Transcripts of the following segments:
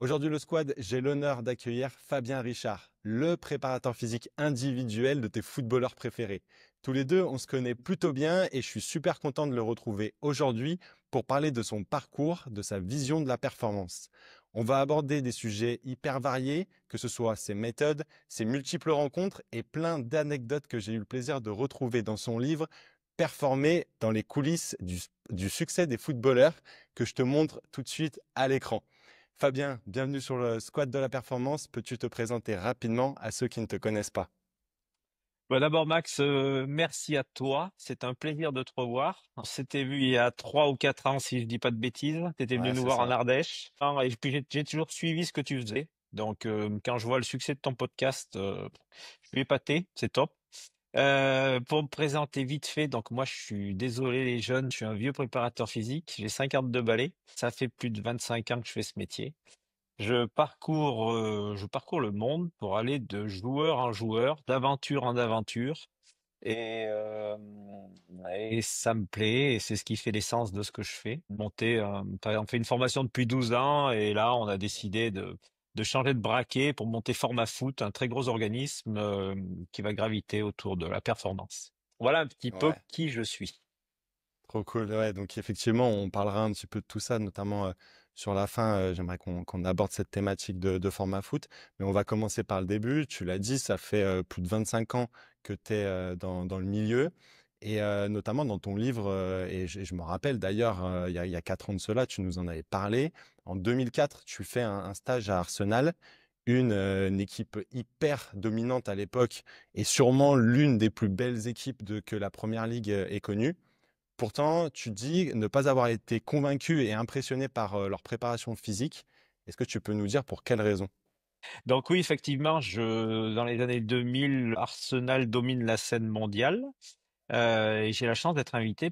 Aujourd'hui, le squad, j'ai l'honneur d'accueillir Fabien Richard, le préparateur physique individuel de tes footballeurs préférés. Tous les deux, on se connaît plutôt bien et je suis super content de le retrouver aujourd'hui pour parler de son parcours, de sa vision de la performance. On va aborder des sujets hyper variés, que ce soit ses méthodes, ses multiples rencontres et plein d'anecdotes que j'ai eu le plaisir de retrouver dans son livre Performer dans les coulisses du succès des footballeurs que je te montre tout de suite à l'écran. Fabien, bienvenue sur le squat de la performance. Peux-tu te présenter rapidement à ceux qui ne te connaissent pas? D'abord, Max, merci à toi. C'est un plaisir de te revoir. On s'était vu il y a 3 ou 4 ans, si je dis pas de bêtises. Tu étais venu Ouais, nous c'est voir en ça. Ardèche. Et puis j'ai toujours suivi ce que tu faisais. Donc, quand je vois le succès de ton podcast, je suis épaté. C'est top. Pour me présenter vite fait, donc moi je suis désolé les jeunes, je suis un vieux préparateur physique. J'ai 52 balais. Ça fait plus de 25 ans que je fais ce métier. Je parcours le monde pour aller de joueur en joueur, d'aventure en aventure. Et, euh, et ça me plaît, et c'est ce qui fait l'essence de ce que je fais. On fait une formation depuis 12 ans, et là, on a décidé de changer de braquet pour monter Forma Foot, un très gros organisme qui va graviter autour de la performance. Voilà un petit peu Ouais, qui je suis. trop cool. Ouais, donc effectivement, on parlera un petit peu de tout ça, notamment sur la fin. J'aimerais qu'on aborde cette thématique de format foot, mais on va commencer par le début. Tu l'as dit, ça fait plus de 25 ans que tu es dans le milieu. Et notamment dans ton livre, je me rappelle d'ailleurs, il y a 4 ans de cela, tu nous en avais parlé. En 2004, tu fais un stage à Arsenal, une équipe hyper dominante à l'époque et sûrement l'une des plus belles équipes que la Première Ligue ait connue. Pourtant, tu dis ne pas avoir été convaincu et impressionné par leur préparation physique. Est-ce que tu peux nous dire pour quelles raisons? Donc oui, effectivement, dans les années 2000, Arsenal domine la scène mondiale. Et j'ai la chance d'être invité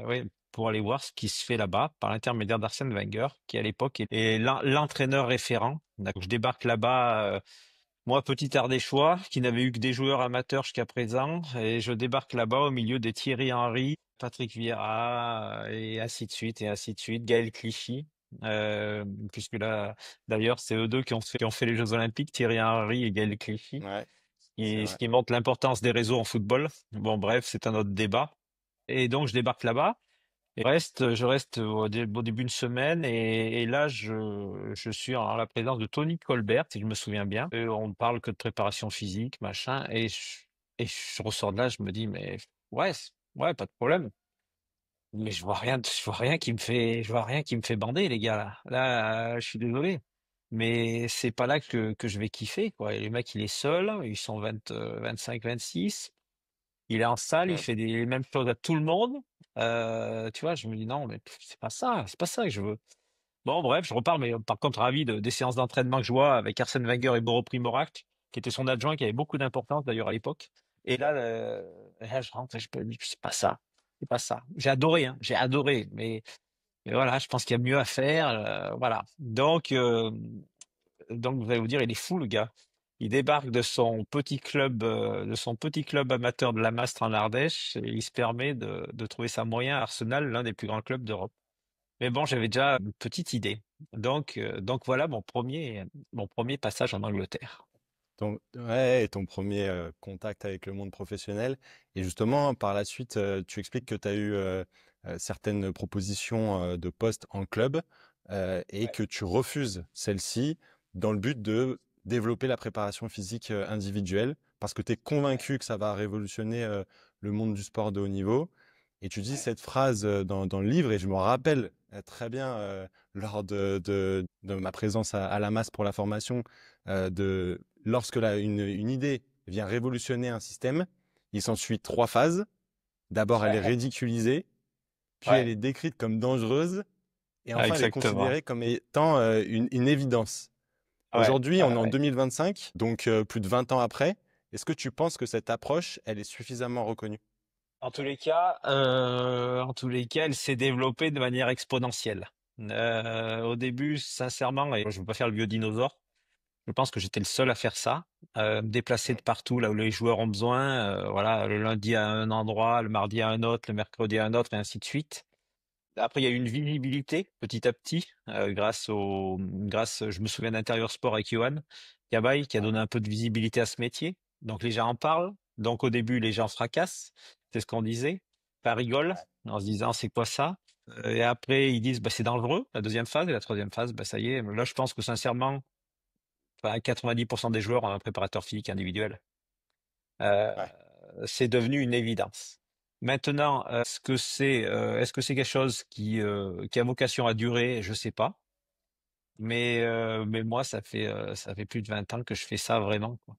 ouais, pour aller voir ce qui se fait là-bas par l'intermédiaire d'Arsène Wenger, qui à l'époque est l'entraîneur référent. Donc, je débarque là-bas, moi, petit Ardéchois, qui n'avait eu que des joueurs amateurs jusqu'à présent, et je débarque là-bas au milieu des Thierry Henry, Patrick Vieira, et ainsi de suite, et ainsi de suite, Gaël Clichy. Puisque là, d'ailleurs, c'est eux deux qui ont fait les Jeux Olympiques, Thierry Henry et Gaël Clichy, Ouais, c'est et ce vrai. qui montre l'importance des réseaux en football. Bon, bref, c'est un autre débat. Et donc, je débarque là-bas. Et je reste au début une semaine et là, je suis en la présence de Tony Colbert, si je me souviens bien. Et on ne parle que de préparation physique, machin. Et je ressors de là, je me dis, mais ouais, ouais, pas de problème. Mais je vois rien qui me fait bander, les gars, là. Là, je suis désolé. Mais c'est pas là que je vais kiffer, quoi. Et le mec, il est seul, ils sont 25, 26. Il est en salle, il Mm. fait les mêmes choses à tout le monde. Tu vois, je me dis non, mais c'est pas ça que je veux. Bon, bref, je repars, mais par contre, ravi des séances d'entraînement que je vois avec Arsène Wenger et Boro Primorac, qui était son adjoint, qui avait beaucoup d'importance d'ailleurs à l'époque. Et là, je rentre et je peux dire, c'est pas ça. C'est pas ça. J'ai adoré, hein, j'ai adoré, mais voilà, je pense qu'il y a mieux à faire. Voilà. Donc, vous allez vous dire, il est fou, le gars. Il débarque de son petit club amateur de la Mastre en Ardèche et il se permet de trouver sa moyen à Arsenal, l'un des plus grands clubs d'Europe. Mais bon, j'avais déjà une petite idée. Donc voilà mon premier passage en Angleterre. Ouais, et ton premier contact avec le monde professionnel. Et justement, par la suite, tu expliques que tu as eu certaines propositions de poste en club et Ouais. que tu refuses celle-ci dans le but de développer la préparation physique individuelle parce que tu es Ouais. convaincu que ça va révolutionner le monde du sport de haut niveau. Et tu dis Ouais. cette phrase dans le livre, et je me rappelle très bien lors de ma présence à la masse pour la formation, lorsque une idée vient révolutionner un système, il s'ensuit 3 phases. D'abord, elle est Ouais. ridiculisée, puis elle Ouais. est décrite comme dangereuse, et Ah, enfin, elle est exactement. considérée comme étant une évidence. Ouais. Aujourd'hui, on Ouais. est en Ouais. 2025, donc plus de 20 ans après. Est-ce que tu penses que cette approche, elle est suffisamment reconnue? En tous les cas, elle s'est développée de manière exponentielle. Au début, sincèrement, et je ne veux pas faire le vieux dinosaure, je pense que j'étais le seul à faire ça, me déplacer de partout là où les joueurs ont besoin. Voilà, le lundi à un endroit, le mardi à un autre, le mercredi à un autre, et ainsi de suite. après, il y a eu une visibilité petit à petit je me souviens d'Intérieur Sport avec Johan Cabaye qui a donné un peu de visibilité à ce métier. Donc les gens en parlent. Donc au début, les gens fracassent, c'est ce qu'on disait, pas rigolent en se disant c'est quoi ça? Et après ils disent bah c'est dangereux. La deuxième phase et la troisième phase, bah ça y est. Là, je pense que sincèrement, enfin, 90% des joueurs ont un préparateur physique individuel. Euh, Ouais. c'est devenu une évidence. Maintenant, est-ce que c'est quelque chose qui a vocation à durer? Je sais pas. Mais moi, ça fait plus de 20 ans que je fais ça vraiment, quoi.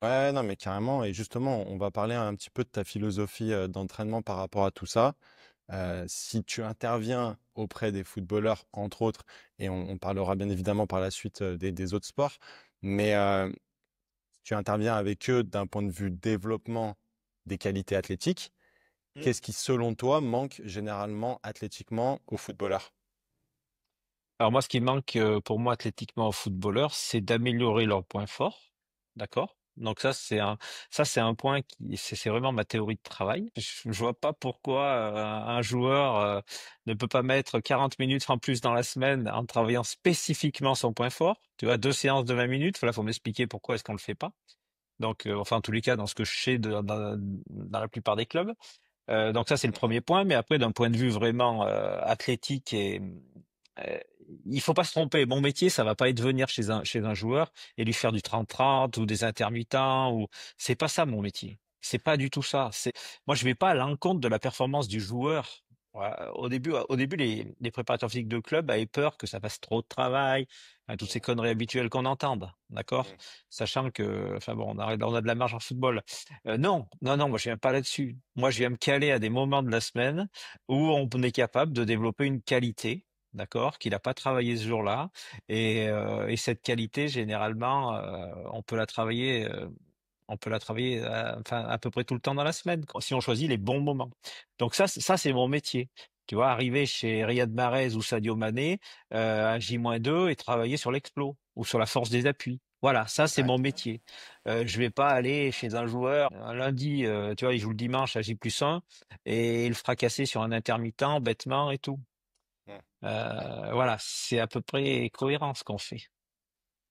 Ouais, non, mais carrément. Et justement, on va parler un petit peu de ta philosophie d'entraînement par rapport à tout ça. Si tu interviens auprès des footballeurs, entre autres, et on parlera bien évidemment par la suite des autres sports, mais si tu interviens avec eux d'un point de vue développement des qualités athlétiques, Mm. qu'est-ce qui, selon toi, manque généralement athlétiquement aux footballeurs? Alors moi, ce qui manque pour moi athlétiquement aux footballeurs, c'est d'améliorer leurs points forts, d'accord? Donc ça c'est un point c'est vraiment ma théorie de travail. Je vois pas pourquoi un joueur ne peut pas mettre 40 minutes en plus dans la semaine en travaillant spécifiquement son point fort. Tu vois, 2 séances de 20 minutes. Là, faut m'expliquer pourquoi est-ce qu'on le fait pas. Donc, enfin, en tous les cas, dans ce que je sais dans la plupart des clubs. Donc ça, c'est le Mhm. premier point. Mais après, d'un point de vue vraiment athlétique euh, il faut pas se tromper. Mon métier, ça va pas être de venir chez un joueur et lui faire du 30-30 ou des intermittents ou c'est pas ça mon métier. C'est pas du tout ça. Moi, je vais pas à l'encontre de la performance du joueur. Voilà. Au début, les préparateurs physiques de club avaient peur que ça fasse trop de travail, hein, toutes ces conneries habituelles qu'on entende, d'accord? Mhm. Sachant que, enfin bon, on a de la marge en football. Non, moi je viens pas là-dessus. Moi, je viens me caler à des moments de la semaine où on est capable de développer une qualité, d'accord, qu'il n'a pas travaillé ce jour-là. Et cette qualité, généralement, on peut la travailler enfin, à peu près tout le temps dans la semaine, quoi, si on choisit les bons moments. Donc ça c'est mon métier. Tu vois, arriver chez Riyad Mahrez ou Sadio Mané à J-2 et travailler sur l'explo ou sur la force des appuis. Voilà, ça c'est Ouais. mon métier. Je vais pas aller chez un joueur un lundi, tu vois, il joue le dimanche à J+1 et le fracasser sur un intermittent bêtement et tout. Mhm. Ouais. Voilà, c'est à peu près cohérent ce qu'on fait.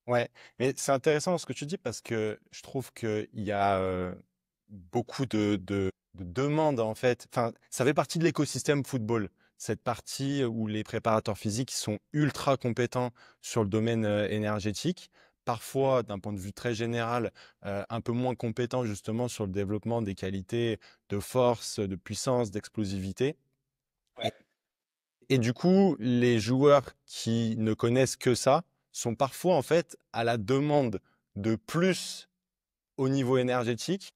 Ouais, mais c'est intéressant ce que tu dis parce que je trouve qu'il y a beaucoup de demandes en fait. Enfin, ça fait partie de l'écosystème football. Cette partie où les préparateurs physiques sont ultra compétents sur le domaine énergétique, parfois d'un point de vue très général, un peu moins compétents justement sur le développement des qualités de force, de puissance, d'explosivité. Ouais. Et du coup, les joueurs qui ne connaissent que ça sont parfois en fait à la demande de plus au niveau énergétique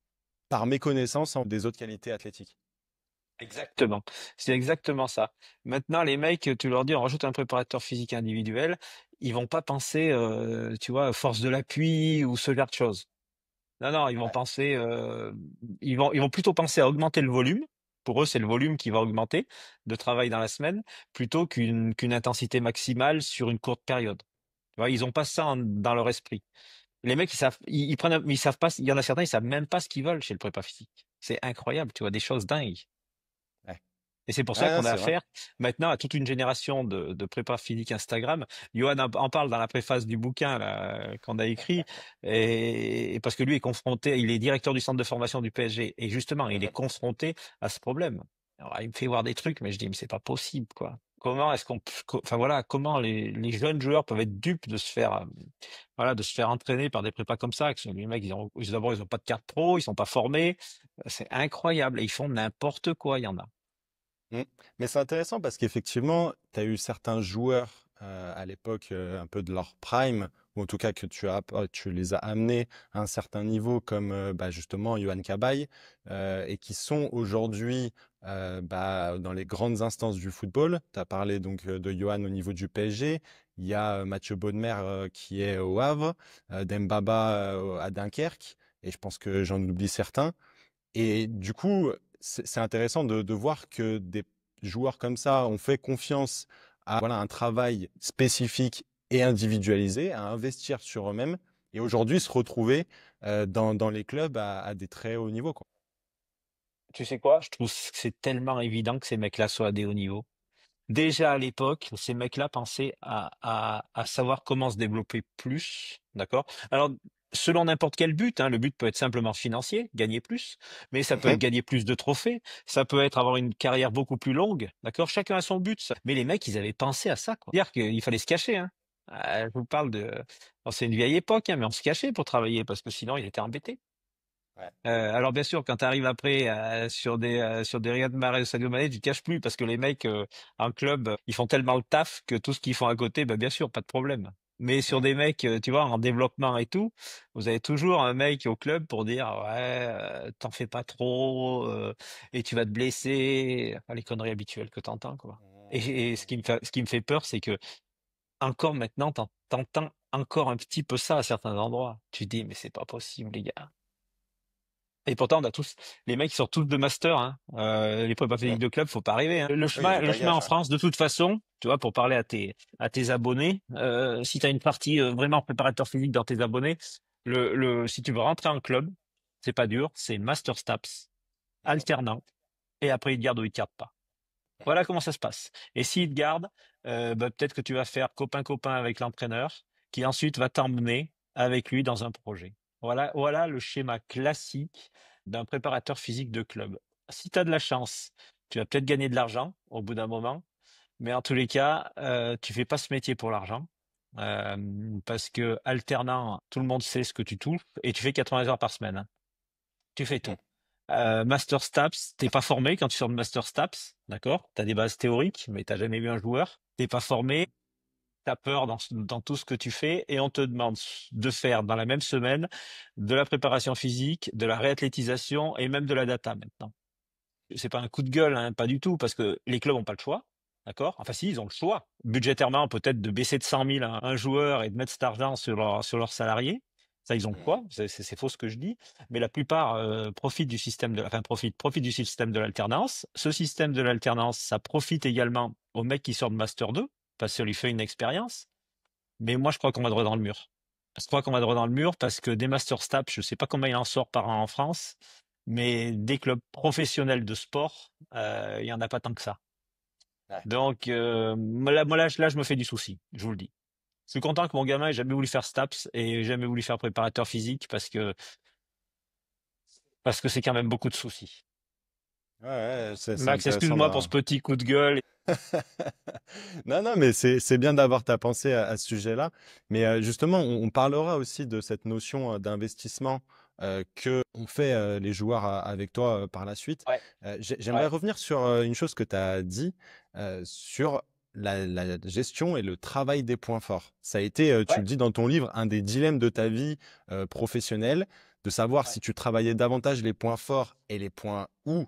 par méconnaissance des autres qualités athlétiques. Exactement. C'est exactement ça. Maintenant, les mecs, tu leur dis, on rajoute un préparateur physique individuel, ils vont pas penser, tu vois, force de l'appui ou ce genre de choses. Non, non, Ouais. ils vont plutôt penser à augmenter le volume. Pour eux, c'est le volume qui va augmenter de travail dans la semaine, plutôt qu'une intensité maximale sur une courte période. Tu vois, ils ont pas ça dans leur esprit. Les mecs, ils prennent, mais ils savent pas, il y en a certains, ils savent même pas ce qu'ils veulent chez le prépa physique. C'est incroyable, tu vois, des choses dingues. Ouais. Et c'est pour ça Ouais, qu'on a c'est vrai. affaire maintenant à toute une génération de prépa physique Instagram. Johan en parle dans la préface du bouquin là, qu'on a écrit, et parce que lui est confronté, il est directeur du centre de formation du PSG, et justement, il est Mhm. confronté à ce problème. Alors, il me fait voir des trucs, mais je dis, mais c'est pas possible, quoi. Enfin voilà, comment les jeunes joueurs peuvent être dupes de se faire, voilà, de se faire entraîner par des prépas comme ça, que les mecs, d'abord, ils ont pas de carte pro, ils sont pas formés, c'est incroyable, et ils font n'importe quoi, il y en a. Mm. Mais c'est intéressant parce qu'effectivement, tu as eu certains joueurs à l'époque un peu de leur prime, ou en tout cas que tu les as amenés à un certain niveau, comme bah, justement Yohan Cabaye, et qui sont aujourd'hui bah, dans les grandes instances du football. Tu as parlé donc de Yohan au niveau du PSG. Il y a Mathieu Bodmer qui est au Havre, Dembaba à Dunkerque, et je pense que j'en oublie certains. Et du coup, c'est intéressant de voir que des joueurs comme ça ont fait confiance à voilà, un travail spécifique et individualisé, à investir sur eux-mêmes, et aujourd'hui se retrouver dans les clubs à des très hauts niveaux, quoi. Tu sais quoi? Je trouve que c'est tellement évident que ces mecs-là soient à des hauts niveaux. déjà à l'époque, ces mecs-là pensaient à savoir comment se développer plus, d'accord? Alors, selon n'importe quel but, hein, le but peut être simplement financier, gagner plus, mais ça peut Mhm. être gagner plus de trophées, ça peut être avoir une carrière beaucoup plus longue, d'accord? Chacun a son but, ça. Mais les mecs, ils avaient pensé à ça, quoi. Dire qu'il fallait se cacher, hein. Je vous parle de, bon, c'est une vieille époque, hein, mais on se cachait pour travailler parce que sinon, il était embêté. Ouais. Alors bien sûr, quand tu arrives après sur des Riyad Mahrez ou Sadio Mané, tu te caches plus parce que les mecs en club, ils font tellement le taf que tout ce qu'ils font à côté, bien sûr, pas de problème. Mais sur Mm. des mecs, tu vois, en développement et tout, vous avez toujours un mec au club pour dire ouais, t'en fais pas trop et tu vas te blesser, enfin, les conneries habituelles que t'entends quoi. Et ce qui me fait peur, c'est que encore maintenant, t'entends encore un petit peu ça à certains endroits. Tu te dis mais c'est pas possible les gars. Et pourtant, on a tous, les mecs, ils sortent tous de master, hein. Les prépas Mm. physiques de club, faut pas arriver, hein. Oui, il y a du Le chemin en bagage, ouais. France, de toute façon, tu vois, pour parler à tes abonnés, si tu as une partie vraiment préparateur physique dans tes abonnés, si tu veux rentrer en club, c'est pas dur, c'est master STAPS, Mhm. alternant, et après, ils te gardent ou ils te gardent pas. Voilà comment ça se passe. Et s'ils te gardent, peut-être que tu vas faire copain-copain avec l'entraîneur, qui ensuite va t'emmener avec lui dans un projet. Voilà le schéma classique d'un préparateur physique de club. Si tu as de la chance, tu vas peut-être gagner de l'argent au bout d'un moment, mais en tous les cas, tu fais pas ce métier pour l'argent. euh, Parce que alternant, tout le monde sait ce que tu touches et tu fais 80 heures par semaine, hein. Tu fais Mm. tout. Master Staps, t'es pas formé quand tu sors de Master Staps, d'accord? T'as des bases théoriques, mais t'as jamais vu un joueur. T'es pas formé, t'as peur dans tout ce que tu fais, et on te demande de faire dans la même semaine de la préparation physique, de la réathlétisation et même de la data maintenant. C'est pas un coup de gueule, hein, pas du tout, parce que les clubs ont pas le choix, d'accord? Enfin si, ils ont le choix. Budgétairement, peut-être de baisser de 100 000 un joueur et de mettre cet argent sur leurs salariés. Ça, ils ont le choix. Mhm. C'est faux ce que je dis. Mais la plupart profitent du système enfin profitent du système de l'alternance. Ce système de l'alternance, ça profite également aux mecs qui sortent de Master 2, parce que ça lui fait une expérience. Mais moi, je crois qu'on va droit dans le mur. Je crois qu'on va droit dans le mur parce que des Master Staps, je sais pas combien il en sort par an en France, mais des clubs professionnels de sport, il y en a pas tant que ça. Ouais. Donc là, je me fais du souci, je vous le dis. Je suis content que mon gamin ait jamais voulu faire Staps et ait jamais voulu faire préparateur physique parce que c'est quand même beaucoup de soucis. Ouais, ouais, c'est Max, intéressant excuse-moi pour ce petit coup de gueule. Non, non, mais c'est bien d'avoir ta pensée à ce sujet-là. Mais justement, on parlera aussi de cette notion d'investissement que ont fait les joueurs avec toi par la suite. Ouais, J'aimerais ouais, revenir sur une chose que tu as dit sur la gestion et le travail des points forts. Ça a été, tu ouais, le dis dans ton livre, un des dilemmes de ta vie professionnelle, de savoir ouais, si tu travaillais davantage les points forts et les points ou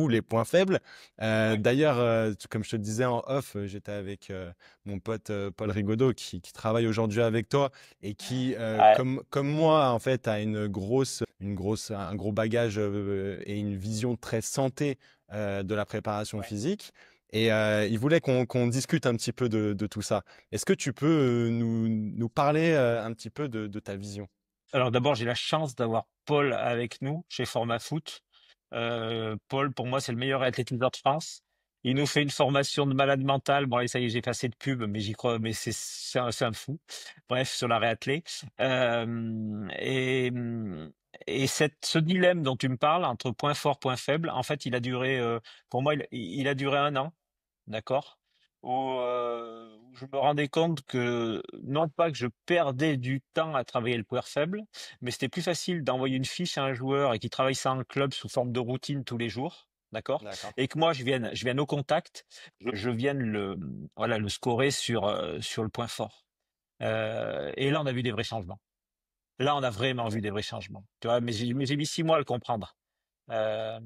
les points faibles. ouais, D'ailleurs, comme je te le disais en off, j'étais avec mon pote Paul Rigaudot qui travaille aujourd'hui avec toi et qui, ouais, comme moi, en fait, a un gros bagage et une vision très santé de la préparation ouais. physique. Et il voulait qu'on discute un petit peu de tout ça. Est-ce que tu peux nous parler un petit peu de ta vision? Alors d'abord, j'ai la chance d'avoir Paul avec nous chez Format Foot. Paul, pour moi, c'est le meilleur athlétiseur de France. Il nous fait une formation de malade mental. Bon, allez, ça y est, j'ai fait assez de pub, mais j'y crois, mais c'est un fou. Bref, sur la réathlé. Euh, et et ce dilemme dont tu me parles, entre point fort, point faible, en fait, il a duré, pour moi, il a duré un an, d'accord? Où je me rendais compte que, non pas que je perdais du temps à travailler le point faible, mais c'était plus facile d'envoyer une fiche à un joueur et qui travaille ça en club sous forme de routine tous les jours, d'accord? D'accord. Et que moi je vienne au contact, je vienne voilà, le scorer sur le point fort. Et là, on a vu des vrais changements. Là, on a vraiment vu des vrais changements. Tu vois, mais j'ai mis 6 mois à le comprendre. Euh,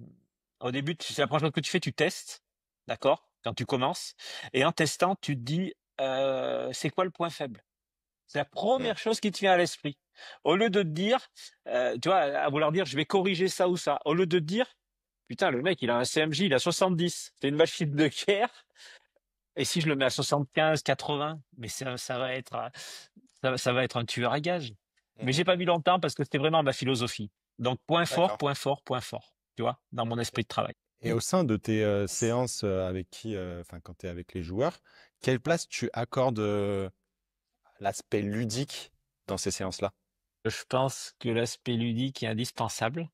Au début, c'est la première chose que tu fais, tu testes, d'accord? Quand tu commences, et en testant, tu te dis, c'est quoi le point faible? C'est la Mm. première chose qui te vient à l'esprit. Au lieu de te dire, tu vois, à vouloir dire, je vais corriger ça ou ça. Au lieu de te dire, putain, le mec, il a un CMJ, il a 70. C'est une machine de guerre. Et si je le mets à 75, 80, mais ça va être, ça va être un tueur à gages. Mais Mhm. j'ai pas mis longtemps parce que c'était vraiment ma philosophie. Donc, point fort, D'accord. point fort, point fort. Tu vois, dans mon esprit de travail. Et au sein de tes séances avec qui, enfin, quand tu es avec les joueurs, quelle place tu accordes l'aspect ludique dans ces séances-là? Je pense que l'aspect ludique est indispensable,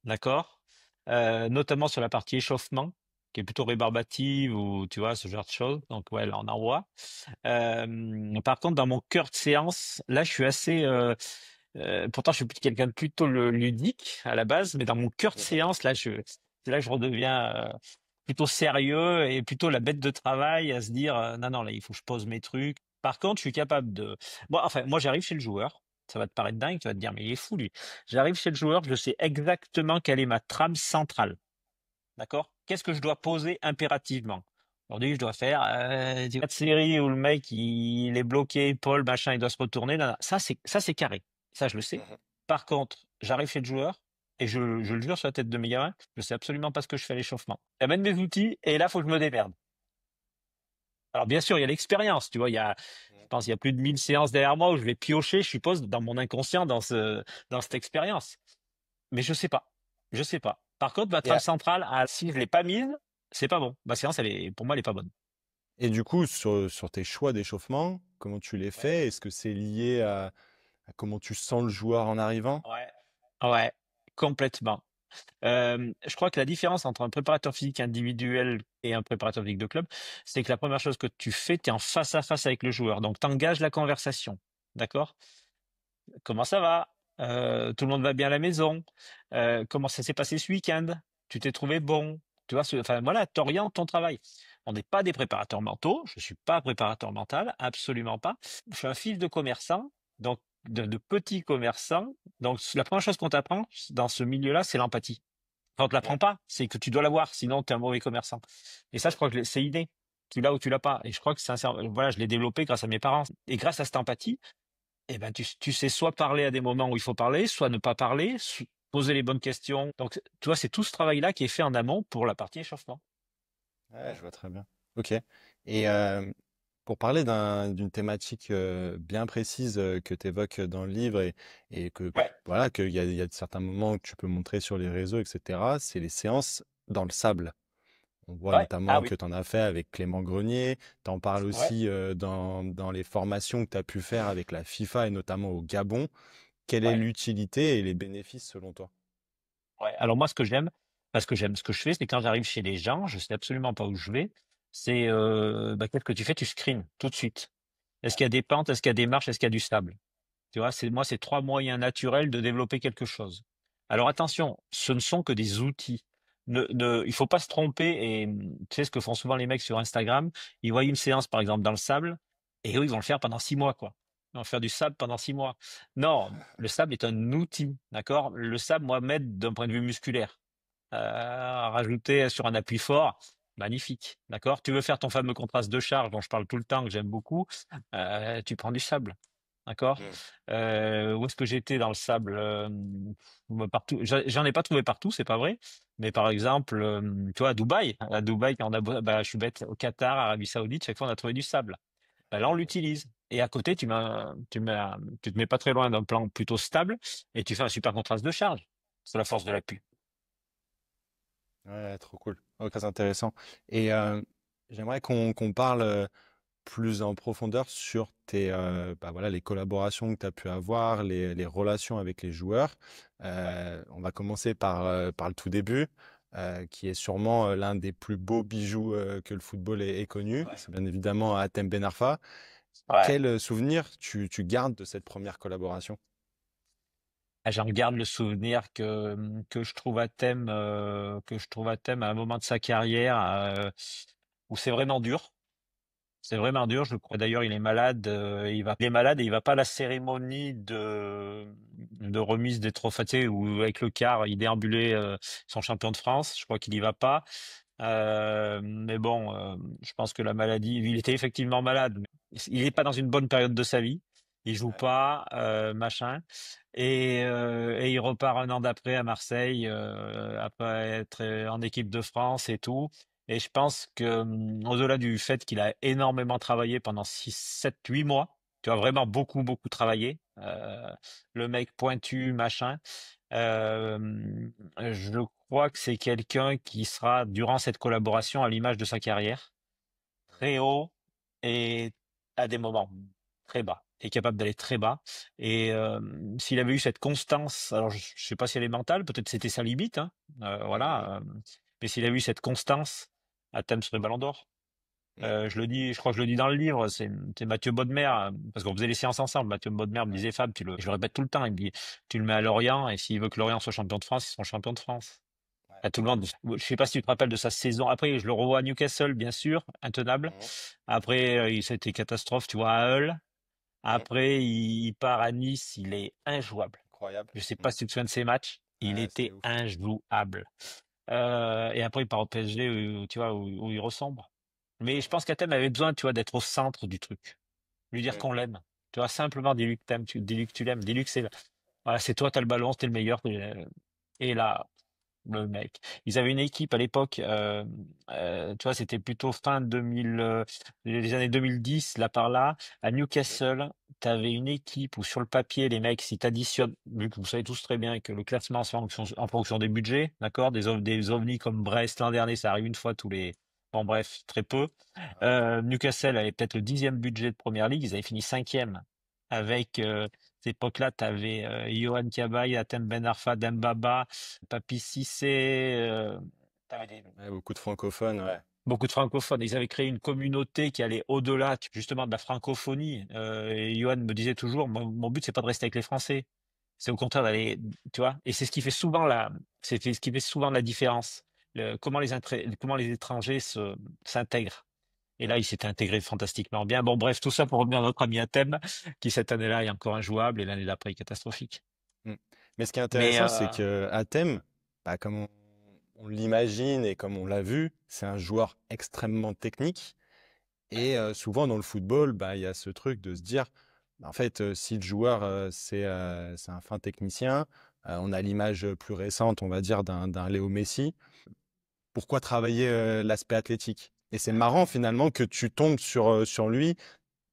d'accord? Notamment sur la partie échauffement, qui est plutôt rébarbative ou tu vois, ce genre de choses. Donc ouais, là, on envoie. Par contre, dans mon cœur de séance, là, je suis assez. Pourtant, je suis quelqu'un de plutôt ludique à la base, mais dans mon cœur de Mhm. séance, c'est là que je redeviens plutôt sérieux et plutôt la bête de travail à se dire non, non, là, il faut que je pose mes trucs. Par contre, je suis capable de. Moi, j'arrive chez le joueur. Ça va te paraître dingue, tu vas te dire, mais il est fou, lui. J'arrive chez le joueur, je sais exactement quelle est ma trame centrale. D'accord? Qu'est-ce que je dois poser impérativement? Aujourd'hui, je dois faire tu vois, cette série où le mec il est bloqué, Paul, machin, il doit se retourner. Nan, nan. Ça c'est carré. Ça, je le sais. Mhm. Par contre, j'arrive chez le joueur et je le jure sur la tête de mes gamins, je sais absolument pas ce que je fais à l'échauffement. J'amène mes outils et là, faut que je me démerde. Alors bien sûr, il y a l'expérience, tu vois, je pense qu'il y a plus de 1000 séances derrière moi où je vais piocher, je suppose, dans mon inconscient, dans cette expérience. Mais je sais pas. Je sais pas. Par contre, ma Et, trame centrale, si je l'ai pas mise, c'est pas bon. Ma séance, pour moi, elle est pas bonne. et du coup, sur tes choix d'échauffement, comment tu les Ouais. fais? Est-ce que c'est lié à comment tu sens le joueur en arrivant? Ouais. Ouais, complètement. Je crois que la différence entre un préparateur physique individuel et un préparateur physique de club, c'est que la première chose que tu fais, tu es en face à face avec le joueur. Donc, tu engages la conversation. D'accord? Comment ça va? Tout le monde va bien à la maison? Comment ça s'est passé ce week-end? Tu t'es trouvé bon? Tu vois, enfin voilà, t'orientes ton travail. On n'est pas des préparateurs mentaux. Je suis pas préparateur mental, absolument pas. Je suis un fils de commerçant, donc de petits commerçants. Donc la première chose qu'on t'apprend dans ce milieu-là, c'est l'empathie. Enfin, on te l'apprend Ouais. pas, c'est que tu dois l'avoir, sinon tu es un mauvais commerçant. Et ça, je crois que c'est inné. Tu l'as ou tu l'as pas. Et je crois que voilà, je l'ai développé grâce à mes parents. Et grâce à cette empathie, eh ben, tu sais soit parler à des moments où il faut parler, soit ne pas parler, poser les bonnes questions. Donc, tu vois, c'est tout ce travail-là qui est fait en amont pour la partie échauffement. Ouais, je vois très bien. Ok. Et pour parler d'une thématique bien précise que tu évoques dans le livre et que Ouais, voilà, qu'il y a certains moments que tu peux montrer sur les réseaux, etc., c'est les séances dans le sable. On voit ouais, ah notamment oui, que tu en as fait avec Clément Grenier. Tu en parles ouais, aussi dans les formations que tu as pu faire avec la FIFA et notamment au Gabon. Quelle est ouais, l'utilité et les bénéfices selon toi? ouais. Alors moi, ce que j'aime, parce que j'aime ce que je fais, c'est quand j'arrive chez les gens, je sais absolument pas où je vais. C'est, qu'est-ce que tu fais? Tu screens tout de suite. Est-ce qu'il y a des pentes? Est-ce qu'il y a des marches? Est-ce qu'il y a du sable? Tu vois, c'est trois moyens naturels de développer quelque chose. Alors attention, ce ne sont que des outils. Il faut pas se tromper et tu sais ce que font souvent les mecs sur Instagram, ils voient une séance par exemple dans le sable et eux ils vont le faire pendant 6 mois quoi. Ils vont faire du sable pendant 6 mois. Non, le sable est un outil, d'accord? Le sable, moi, m'aide d'un point de vue musculaire. Rajouter sur un appui fort, magnifique, d'accord? Tu veux faire ton fameux contraste de charge dont je parle tout le temps, que j'aime beaucoup, tu prends du sable. D'accord. Mm. Où est-ce que j'étais dans le sable? Partout. J'en ai pas trouvé partout, c'est pas vrai. Mais par exemple, tu vois, à Dubaï, quand bah, je suis bête, au Qatar, Arabie Saoudite, chaque fois on a trouvé du sable. Bah, là, on l'utilise. Et à côté, tu te mets pas très loin d'un plan plutôt stable et tu fais un super contraste de charge. C'est la force de l'appui. Ouais, trop cool. Oh, très intéressant. Et j'aimerais qu'on parle plus en profondeur sur bah voilà, les collaborations que tu as pu avoir, les relations avec les joueurs. Ouais, On va commencer par le tout début, qui est sûrement l'un des plus beaux bijoux que le football ait connu. ouais. C'est bien évidemment Hatem Ben Arfa. Ouais. Quel souvenir tu gardes de cette première collaboration? Ah, j'en garde le souvenir que je trouve à thème à un moment de sa carrière où c'est vraiment dur. C'est vraiment dur. Je crois d'ailleurs, il est malade. Il est malade et il va pas à la cérémonie de remise des trophées, tu sais, où avec le car, il déambulait son champion de France. Je crois qu'il y va pas. Mais bon, je pense que la maladie, il était effectivement malade, mais il n'est pas dans une bonne période de sa vie. Il joue Ouais. pas, machin, et il repart un an d'après à Marseille, après être en équipe de France et tout. Et je pense que, au-delà du fait qu'il a énormément travaillé pendant 6, 7, 8 mois, tu vois, vraiment beaucoup, beaucoup travaillé, euh, le mec pointu, machin. Je crois que c'est quelqu'un qui sera, durant cette collaboration, à l'image de sa carrière, très haut et à des moments très bas, est capable d'aller très bas. Et s'il avait eu cette constance, alors je ne sais pas si elle est mentale, peut-être c'était sa limite, hein, Mhm. voilà, mais s'il avait eu cette constance, à thème serait Ballon d'Or. Mhm. Je le dis, je crois que je le dis dans le livre, c'est Mathieu Bodmer, parce qu'on faisait les séances ensemble. Mathieu Bodmer me Ouais. disait, Fab, je le répète tout le temps, il me dit, tu le mets à Lorient, et s'il veut que Lorient soit champion de France, ils seront champions de France. Ouais. À tout le monde. Je sais pas si tu te rappelles de sa saison. Après, je le revois à Newcastle, bien sûr, intenable. Mhm. Après, ça a été catastrophe, tu vois, à Hull. Mhm. Après, il part à Nice, il est injouable. Incroyable. Je sais pas Mhm. si tu te souviens de ces matchs. Il Ouais, c'est était ouf. injouable. Et après, il part au PSG, tu vois, où il ressemble. Mais je Mhm. pense qu'Athènes avait besoin, tu vois, d'être au centre du truc. Lui dire Mhm. qu'on l'aime. Tu vois, simplement, dis-lui que t'aimes, dis-lui que tu l'aimes. Dis-lui que voilà, c'est toi, t'as le ballon, t'es le meilleur. Et là, le mec. Ils avaient une équipe à l'époque, tu vois, c'était plutôt fin 2000, les années 2010, là par là. À Mhm. Newcastle, tu avais une équipe où sur le papier, les mecs, si tu additionnes, vu que vous savez tous très bien que le classement se fait en fonction des budgets, d'accord? Des ovnis comme Brest l'an dernier, ça arrive une fois tous les. Bon, bref, très peu. Ouais. Newcastle avait peut-être le 10e budget de Première Ligue, ils avaient fini cinquième. Avec cette époque-là, tu avais Yohan Cabaye, Hatem Ben Arfa, Dembaba, Papi Cissé, t'avais Ouais, beaucoup de francophones, ouais. beaucoup de francophones. Ils avaient créé une communauté qui allait au-delà justement de la francophonie. Et Johan me disait toujours, mon but, c'est pas de rester avec les Français. C'est au contraire d'aller, tu vois. Et c'est ce qui fait souvent ce qui fait souvent la différence. Comment les étrangers s'intègrent. Et là, Mhm. il s'était intégré fantastiquement bien. Bon, bref, tout ça pour revenir à notre ami Hatem, qui cette année-là est encore injouable et l'année d'après est catastrophique. Mhm. Mais ce qui est Mais intéressant, c'est que Athème, bah, comme on l'imagine et comme on l'a vu, c'est un joueur extrêmement technique. Et souvent dans le football, bah, il y a ce truc de se dire, bah, en fait, si le joueur c'est un fin technicien, on a l'image plus récente, on va dire, d'un Léo Messi. Pourquoi travailler l'aspect athlétique? Et c'est marrant finalement que tu tombes sur lui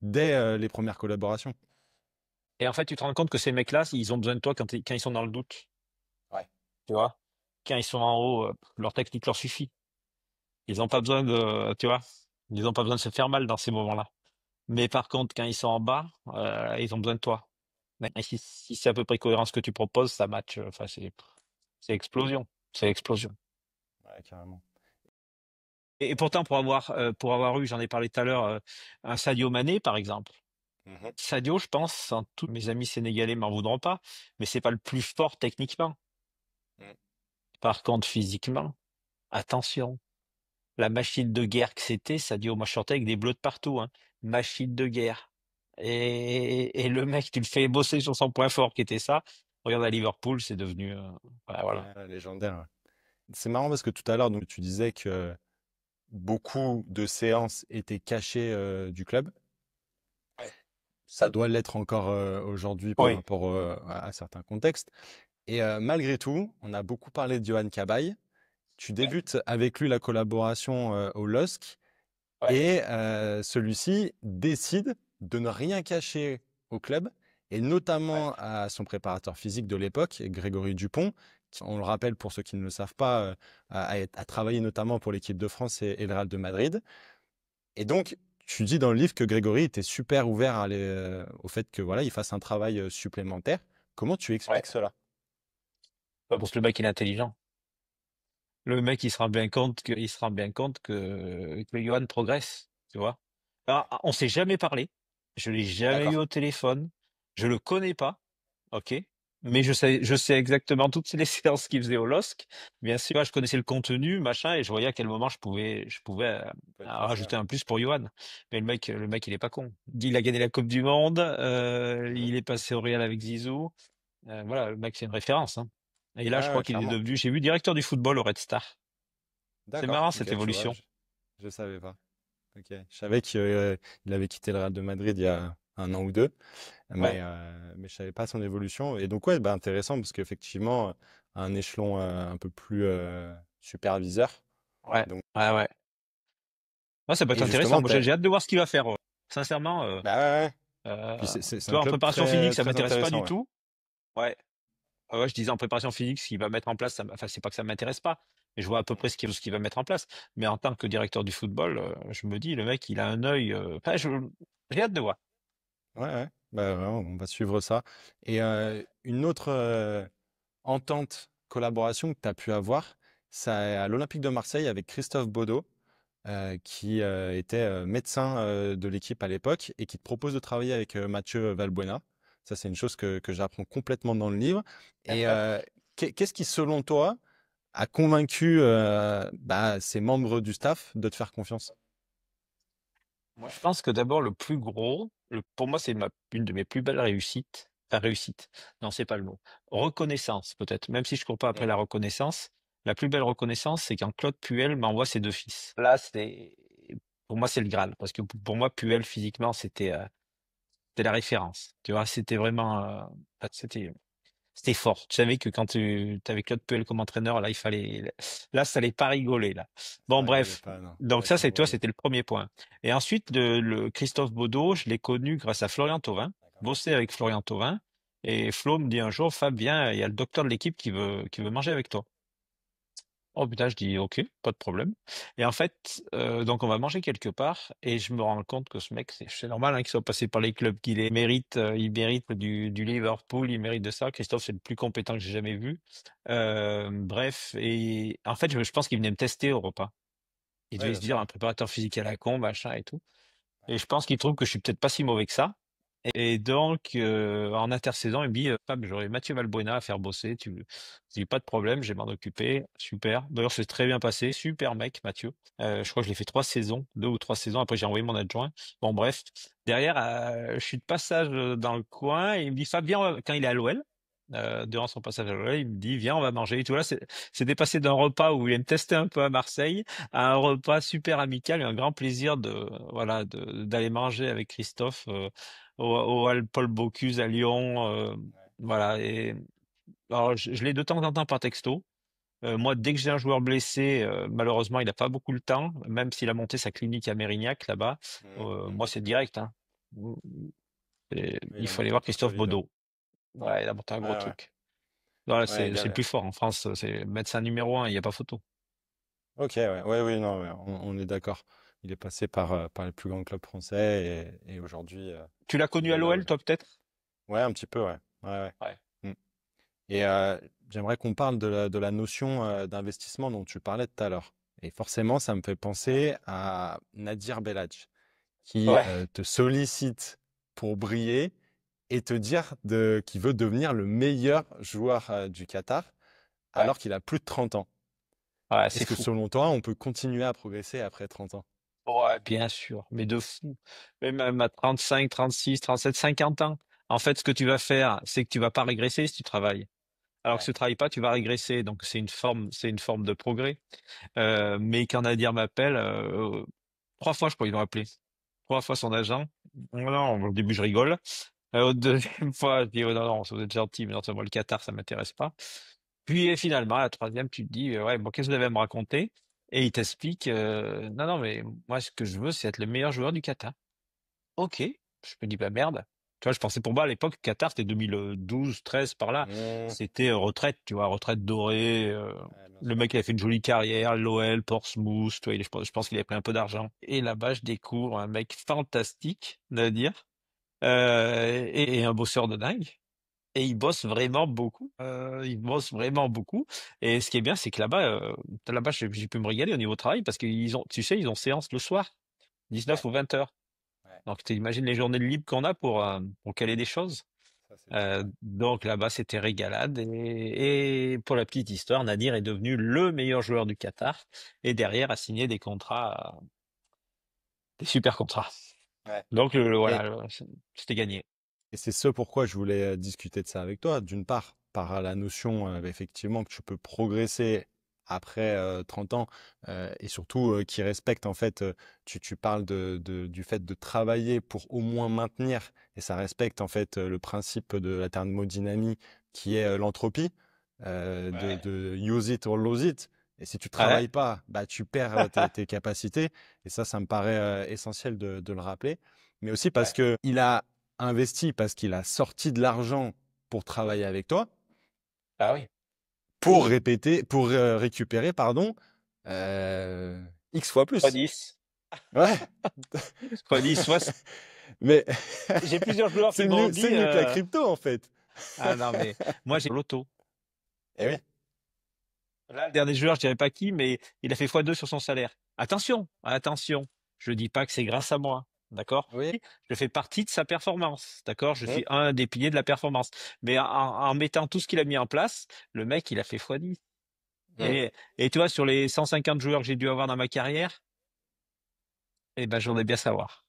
dès les premières collaborations. et en fait, tu te rends compte que ces mecs-là, ils ont besoin de toi quand ils sont dans le doute. Ouais. Tu vois? Quand ils sont en haut, leur technique leur suffit. Ils n'ont pas besoin de, tu vois? Ils n'ont pas besoin de se faire mal dans ces moments-là. Mais par contre, quand ils sont en bas, ils ont besoin de toi. Mais si c'est à peu près cohérent ce que tu proposes, ça match. Enfin, c'est explosion. C'est explosion. Ouais, carrément. Et pourtant, pour avoir eu, j'en ai parlé tout à l'heure, un Sadio Mané, par exemple. Mhm. Sadio, je pense, tous mes amis sénégalais m'en voudront pas, mais c'est pas le plus fort techniquement. Mhm. Par contre, physiquement, attention. La machine de guerre que c'était, Sadio, moi je sortais avec des bleus de partout, hein. Machine de guerre. Et le mec, tu le fais bosser sur son point fort qui était ça. Regarde à Liverpool, c'est devenu. Voilà. Ouais, légendaire. Ouais. C'est marrant parce que tout à l'heure, donc, tu disais que beaucoup de séances étaient cachées du club. Ouais. Ça doit l'être encore aujourd'hui par Oui, rapport à certains contextes. Et malgré tout, on a beaucoup parlé de Johan Cabaye. Tu ouais, débutes avec lui la collaboration au LOSC ouais, et celui-ci décide de ne rien cacher au club et ouais, notamment à son préparateur physique de l'époque, Grégory Dupont, qui, on le rappelle pour ceux qui ne le savent pas, a travaillé notamment pour l'équipe de France et le Real de Madrid. Et donc, tu dis dans le livre que Grégory était super ouvert au fait que voilà, il fasse un travail supplémentaire. Comment tu ouais. expliques cela? Pas parce que le mec il est intelligent. Le mec il se rend bien compte que Johan progresse, tu vois. Alors, on s'est jamais parlé. Je l'ai jamais eu D'accord. au téléphone. Je le connais pas. Ok. Mais je sais exactement toutes les séances qu'il faisait au LOSC. Bien sûr, je connaissais le contenu, machin, et je voyais à quel moment je pouvais Peut être transfert. rajouter un plus pour Johan. Mais le mec, il est pas con. Il a gagné la Coupe du Monde. Mhm. Il est passé au Real avec Zizou. Voilà, le mec, c'est une référence, hein. Et là, je Ouais, crois ouais, qu'il est clairement. devenu, j'ai vu directeur du football au Red Star. C'est D'accord. marrant cette Ok, tu vois, évolution. je savais pas. Ok. Je savais qu'il avait quitté le Real de Madrid il y a un an ou deux, Ouais, mais je savais pas son évolution. Et donc, ouais, bah, intéressant parce qu'effectivement, à un échelon un peu plus superviseur. ouais, Donc, ouais, ouais. Ouais, ça peut être et intéressant. justement, Moi, j'ai hâte de voir ce qu'il va faire. Sincèrement, bah ouais, ouais. Puis c'est Tu un vois, en club préparation physique, très, ça très m'intéresse pas intéressant, du ouais. tout. Ouais. Ouais, je disais en préparation physique, ce qu'il va mettre en place, enfin, c'est pas que ça m'intéresse pas, mais je vois à peu près ce qu'il va mettre en place. Mais en tant que directeur du football, je me dis, le mec, il a un œil. Enfin, j'ai hâte de voir. Ouais, ouais. Bah, ouais, on va suivre ça. Et une autre entente, collaboration que tu as pu avoir, c'est à l'Olympique de Marseille avec Christophe Baudot, qui était médecin de l'équipe à l'époque et qui te propose de travailler avec Mathieu Valbuena. Ça, c'est une chose que j'apprends complètement dans le livre. Et qu'est-ce qui, selon toi, a convaincu bah, ces membres du staff de te faire confiance? Moi, je pense que d'abord, le plus gros, pour moi, c'est une de mes plus belles réussites. Enfin, réussite. Non, c'est pas le mot. Reconnaissance, peut-être. Même si je cours pas après Mm. la reconnaissance, la plus belle reconnaissance, c'est quand Claude Puel m'envoie ses deux fils. Là, pour moi, c'est le Graal. Parce que pour moi, Puel, physiquement, c'était la référence. Tu vois, c'était vraiment, c'était fort. Tu savais que quand tu avais Claude Puel comme entraîneur, là, là, ça allait pas rigoler, là. Ça Bon, rigolait bref. pas, non. Donc Ouais, ça, je c'est vois toi, bien. c'était le premier point. Et ensuite, le Christophe Baudot, je l'ai connu grâce à Florian Thauvin, D'accord. bossé avec Florian Thauvin. Et Flo me dit un jour, Fabien, il y a le docteur de l'équipe qui veut manger avec toi. Oh putain, je dis ok, pas de problème. Et en fait, donc on va manger quelque part et je me rends compte que ce mec, c'est normal hein, qu'il soit passé par les clubs il mérite du Liverpool, il mérite de ça. Christophe, c'est le plus compétent que j'ai jamais vu. Bref, et en fait, je pense qu'il venait me tester au repas. Il Ouais, devait bien se dire sûr. un préparateur physique à la con, machin et tout. Ouais. Et je pense qu'il trouve que je suis peut-être pas si mauvais que ça. Et donc, en intersaison, il me dit, Fab, j'aurais Mathieu Valbuena à faire bosser. Je dis, pas de problème, je vais m'en occuper. Super. D'ailleurs, c'est très bien passé. Super mec, Mathieu. Je crois que je l'ai fait 3 saisons, 2 ou 3 saisons. Après, j'ai envoyé mon adjoint. Bon, bref. Derrière, je suis de passage dans le coin et il me dit, Fab, viens, quand il est à l'OL. Durant son passage à l'OL, il me dit, viens, on va manger. Et tout là, c'était passé d'un repas où il allait me tester un peu à Marseille à un repas super amical et un grand plaisir voilà, d'aller manger avec Christophe. Au Hall Paul Bocuse à Lyon. Ouais. Voilà. Et alors, je l'ai de temps en temps par texto. Moi, dès que j'ai un joueur blessé, malheureusement, il n'a pas beaucoup le temps, même s'il a monté sa clinique à Mérignac là-bas. Mhm, Moi, mhm. c'est direct, hein. Et Oui, il il a faut aller monté un voir truc Christophe solide. Baudot. Ouais, il a monté un gros Ouais, ouais. truc. Voilà, Ouais, c'est le plus fort en France. C'est médecin numéro 1. Il n'y a pas photo. ok, ouais, ouais, oui, non, ouais, on est d'accord. Il est passé par les plus grands clubs français et aujourd'hui, Tu l'as il connu à est là où l'OL, il est. toi, peut-être? Ouais, un petit peu, ouais. Ouais, ouais. Ouais. Mm. Et j'aimerais qu'on parle de la notion d'investissement dont tu parlais tout à l'heure. Et forcément, ça me fait penser à Nadir Belhadj, qui Ouais. te sollicite pour briller et te dire qu'il veut devenir le meilleur joueur du Qatar Ouais. alors qu'il a plus de 30 ans. Ouais, c'est Est-ce que fou. selon toi, on peut continuer à progresser après 30 ans? Ouais, bien sûr, mais de fou. Même à 35, 36, 37, 50 ans. En fait, ce que tu vas faire, c'est que tu vas pas régresser si tu travailles. Alors que si Ouais. tu travailles pas, tu vas régresser. Donc c'est une forme de progrès. Mais quand Nadir m'appelle, 3 fois, je crois, ils l'ont appelé. 3 fois son agent. Non, au début, je rigole. Au deuxième fois, je dis, oh, non, non, vous êtes gentil, mais non, moi, le Qatar, ça m'intéresse pas. Puis finalement, à la troisième, tu te dis, ouais, bon, qu'est-ce que vous avez à me raconter? Et il t'explique, non, non, mais moi, ce que je veux, c'est être le meilleur joueur du Qatar. Ok. Je me dis, bah merde. Tu vois, je pensais pour moi, à l'époque, Qatar, c'était 2012, 13, par là. Mmh. C'était retraite, tu vois, retraite dorée. Ouais, bien Le sûr. mec, il a fait une jolie carrière, l'OL, Portsmouth, tu vois, je pense qu'il avait pris un peu d'argent. Et là-bas, je découvre un mec fantastique, à dire, et un bosseur de dingue. Et il bosse vraiment beaucoup. Il bosse vraiment beaucoup. Et ce qui est bien, c'est que là-bas, j'ai pu me régaler au niveau travail parce qu'ils ont, tu sais, ils ont séance le soir, 19 Ouais, ou 20 heures. ouais. Donc, tu imagines les journées de libre qu'on a pour caler des choses. Ça, c'est top, ouais. Donc là-bas, c'était régalade. Et pour la petite histoire, Nadir est devenu le meilleur joueur du Qatar et derrière a signé des contrats, des super contrats. Ouais. Donc Et, voilà, c'était gagné. et c'est ce pourquoi je voulais discuter de ça avec toi. D'une part, par la notion, effectivement, que tu peux progresser après 30 ans et surtout qui respecte, en fait, tu parles du fait de travailler pour au moins maintenir, et ça respecte, en fait, le principe de la thermodynamie qui est l'entropie, Ouais. de use it or lose it. Et si tu Ouais. travailles pas, bah, tu perds tes capacités. Et ça me paraît essentiel de le rappeler. Mais aussi parce Ouais. que il a investi parce qu'il a sorti de l'argent pour travailler avec toi, Ah oui. pour répéter, pour récupérer, pardon, X fois Fois plus. 10. Ouais. Fois 10, fois... Mais J'ai plusieurs joueurs qui m'ont c'est dit, mieux que la crypto, en fait. ah non, mais moi, j'ai l'auto. Eh oui. Là, le dernier joueur, je dirais pas qui, mais il a fait fois 2 sur son salaire. Attention, attention. Je dis pas que c'est grâce à moi. D'accord? Oui. Je fais partie de sa performance. D'accord? Je Mmh. suis un des piliers de la performance. Mais en mettant tout ce qu'il a mis en place, le mec, il a fait fois 10. Mmh. Et tu vois, sur les 150 joueurs que j'ai dû avoir dans ma carrière, eh ben, j'en ai bien savoir.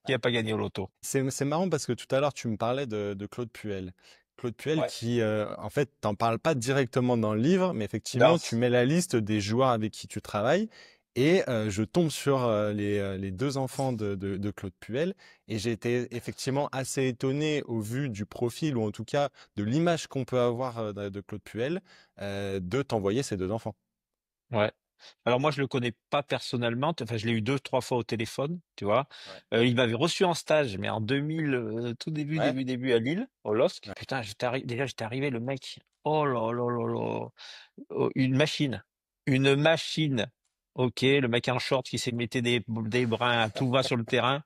Qui a pas gagné au loto? C'est marrant parce que tout à l'heure, tu me parlais de Claude Puel. Claude Puel Ouais. qui, en fait, t'en parles pas directement dans le livre, mais Non. effectivement, tu mets la liste des joueurs avec qui tu travailles. Et je tombe sur les deux enfants de Claude Puel. Et j'ai été effectivement assez étonné au vu du profil, ou en tout cas de l'image qu'on peut avoir de Claude Puel, de t'envoyer ces deux enfants. Ouais. Alors moi, je le connais pas personnellement. Enfin, je l'ai eu deux, trois fois au téléphone, tu vois. Ouais. Il m'avait reçu en stage, mais en 2000, tout début, Ouais. début à Lille, au LOSC. Ouais. Putain, déjà, j'étais arrivé, le mec. Oh là là là là. Oh, une machine. Une machine. Ok, le mec en short qui s'est metté des brins à tout va sur le terrain.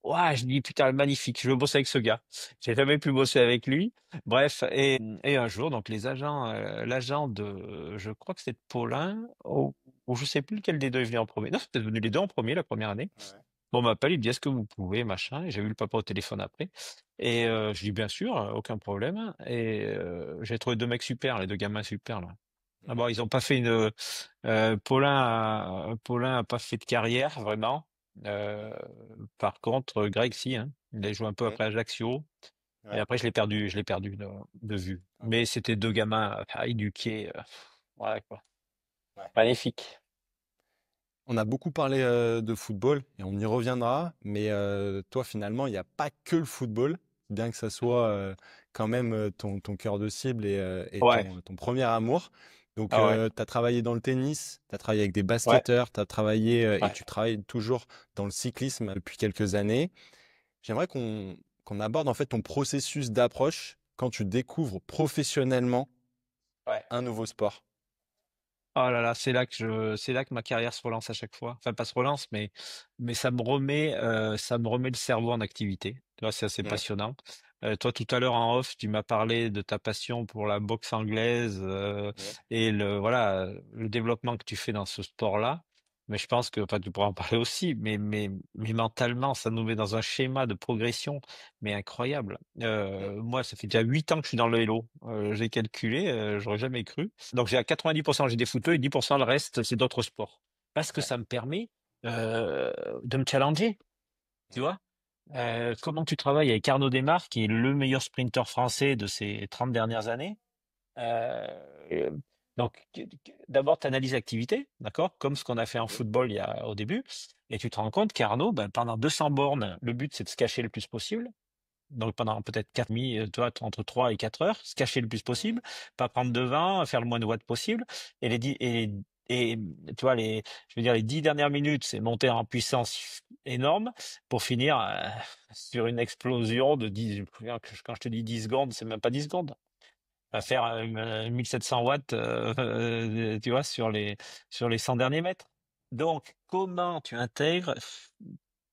Ouah, je dis putain, magnifique, je veux bosser avec ce gars. J'ai jamais pu bosser avec lui. Bref, et un jour, donc les agents, l'agent de, je crois que c'était de Paulin, ou je sais plus lequel des deux est venu en premier. Non, c'était venu les deux en premier la première année. Ouais. Bon, on m'appelle, il me dit est-ce que vous pouvez, machin. Et j'ai vu le papa au téléphone après. Et je dis bien sûr, aucun problème. Et j'ai trouvé deux mecs super, les deux gamins super là. Mhm. D'abord, ils ont pas fait une. Paulin a pas fait de carrière vraiment. Euh, Par contre, Greg, si, hein. Il a joué un peu Mhm. après Ajaccio. Et Ouais. après, je l'ai perdu de vue. Ok. Mais c'était deux gamins éduqués. Voilà quoi. Ouais. Magnifique. On a beaucoup parlé de football et on y reviendra, mais toi finalement, il n'y a pas que le football, bien que ça soit quand même ton cœur de cible et Ouais. ton premier amour. Donc, tu Ah ouais. as travaillé dans le tennis, tu as travaillé avec des Ouais. basketteurs, tu as travaillé et Ouais. tu travailles toujours dans le cyclisme depuis quelques années. J'aimerais qu'on aborde en fait ton processus d'approche quand tu découvres professionnellement Ouais. un nouveau sport. Oh là là, c'est là que ma carrière se relance à chaque fois. Enfin, pas se relance, mais ça me remet le cerveau en activité. Tu vois, c'est assez Mhm. passionnant. Toi, tout à l'heure en off, tu m'as parlé de ta passion pour la boxe anglaise, Mhm. et voilà, le développement que tu fais dans ce sport-là. Mais je pense que, enfin, tu pourras en parler aussi, mais mentalement, ça nous met dans un schéma de progression, mais incroyable. Moi, ça fait déjà 8 ans que je suis dans le vélo. J'ai calculé, j'aurais jamais cru. Donc j'ai à 90%, j'ai des footeux et 10% le reste, c'est d'autres sports. Parce que Ouais. ça me permet de me challenger, tu vois. Comment tu travailles avec Arnaud Desmar, qui est le meilleur sprinter français de ces 30 dernières années. Euh, donc, d'abord, tu analyses l'activité, d'accord, comme ce qu'on a fait en Mhm. football au début, et tu te rends compte qu'Arnaud, ben, pendant 200 bornes, le but, c'est de se cacher le plus possible. Donc pendant peut-être 4 nuits, tu vois, entre 3 et 4 heures, se cacher le plus Mhm. possible, pas prendre de vin, faire le moins de watts possible. Et et tu vois, je veux dire, les 10 dernières minutes, c'est monter en puissance énorme pour finir sur une explosion de 10. Quand je te dis 10 secondes, c'est même pas 10 secondes. À faire 1700 watts, tu vois, sur les 100 derniers mètres. Donc, comment tu intègres,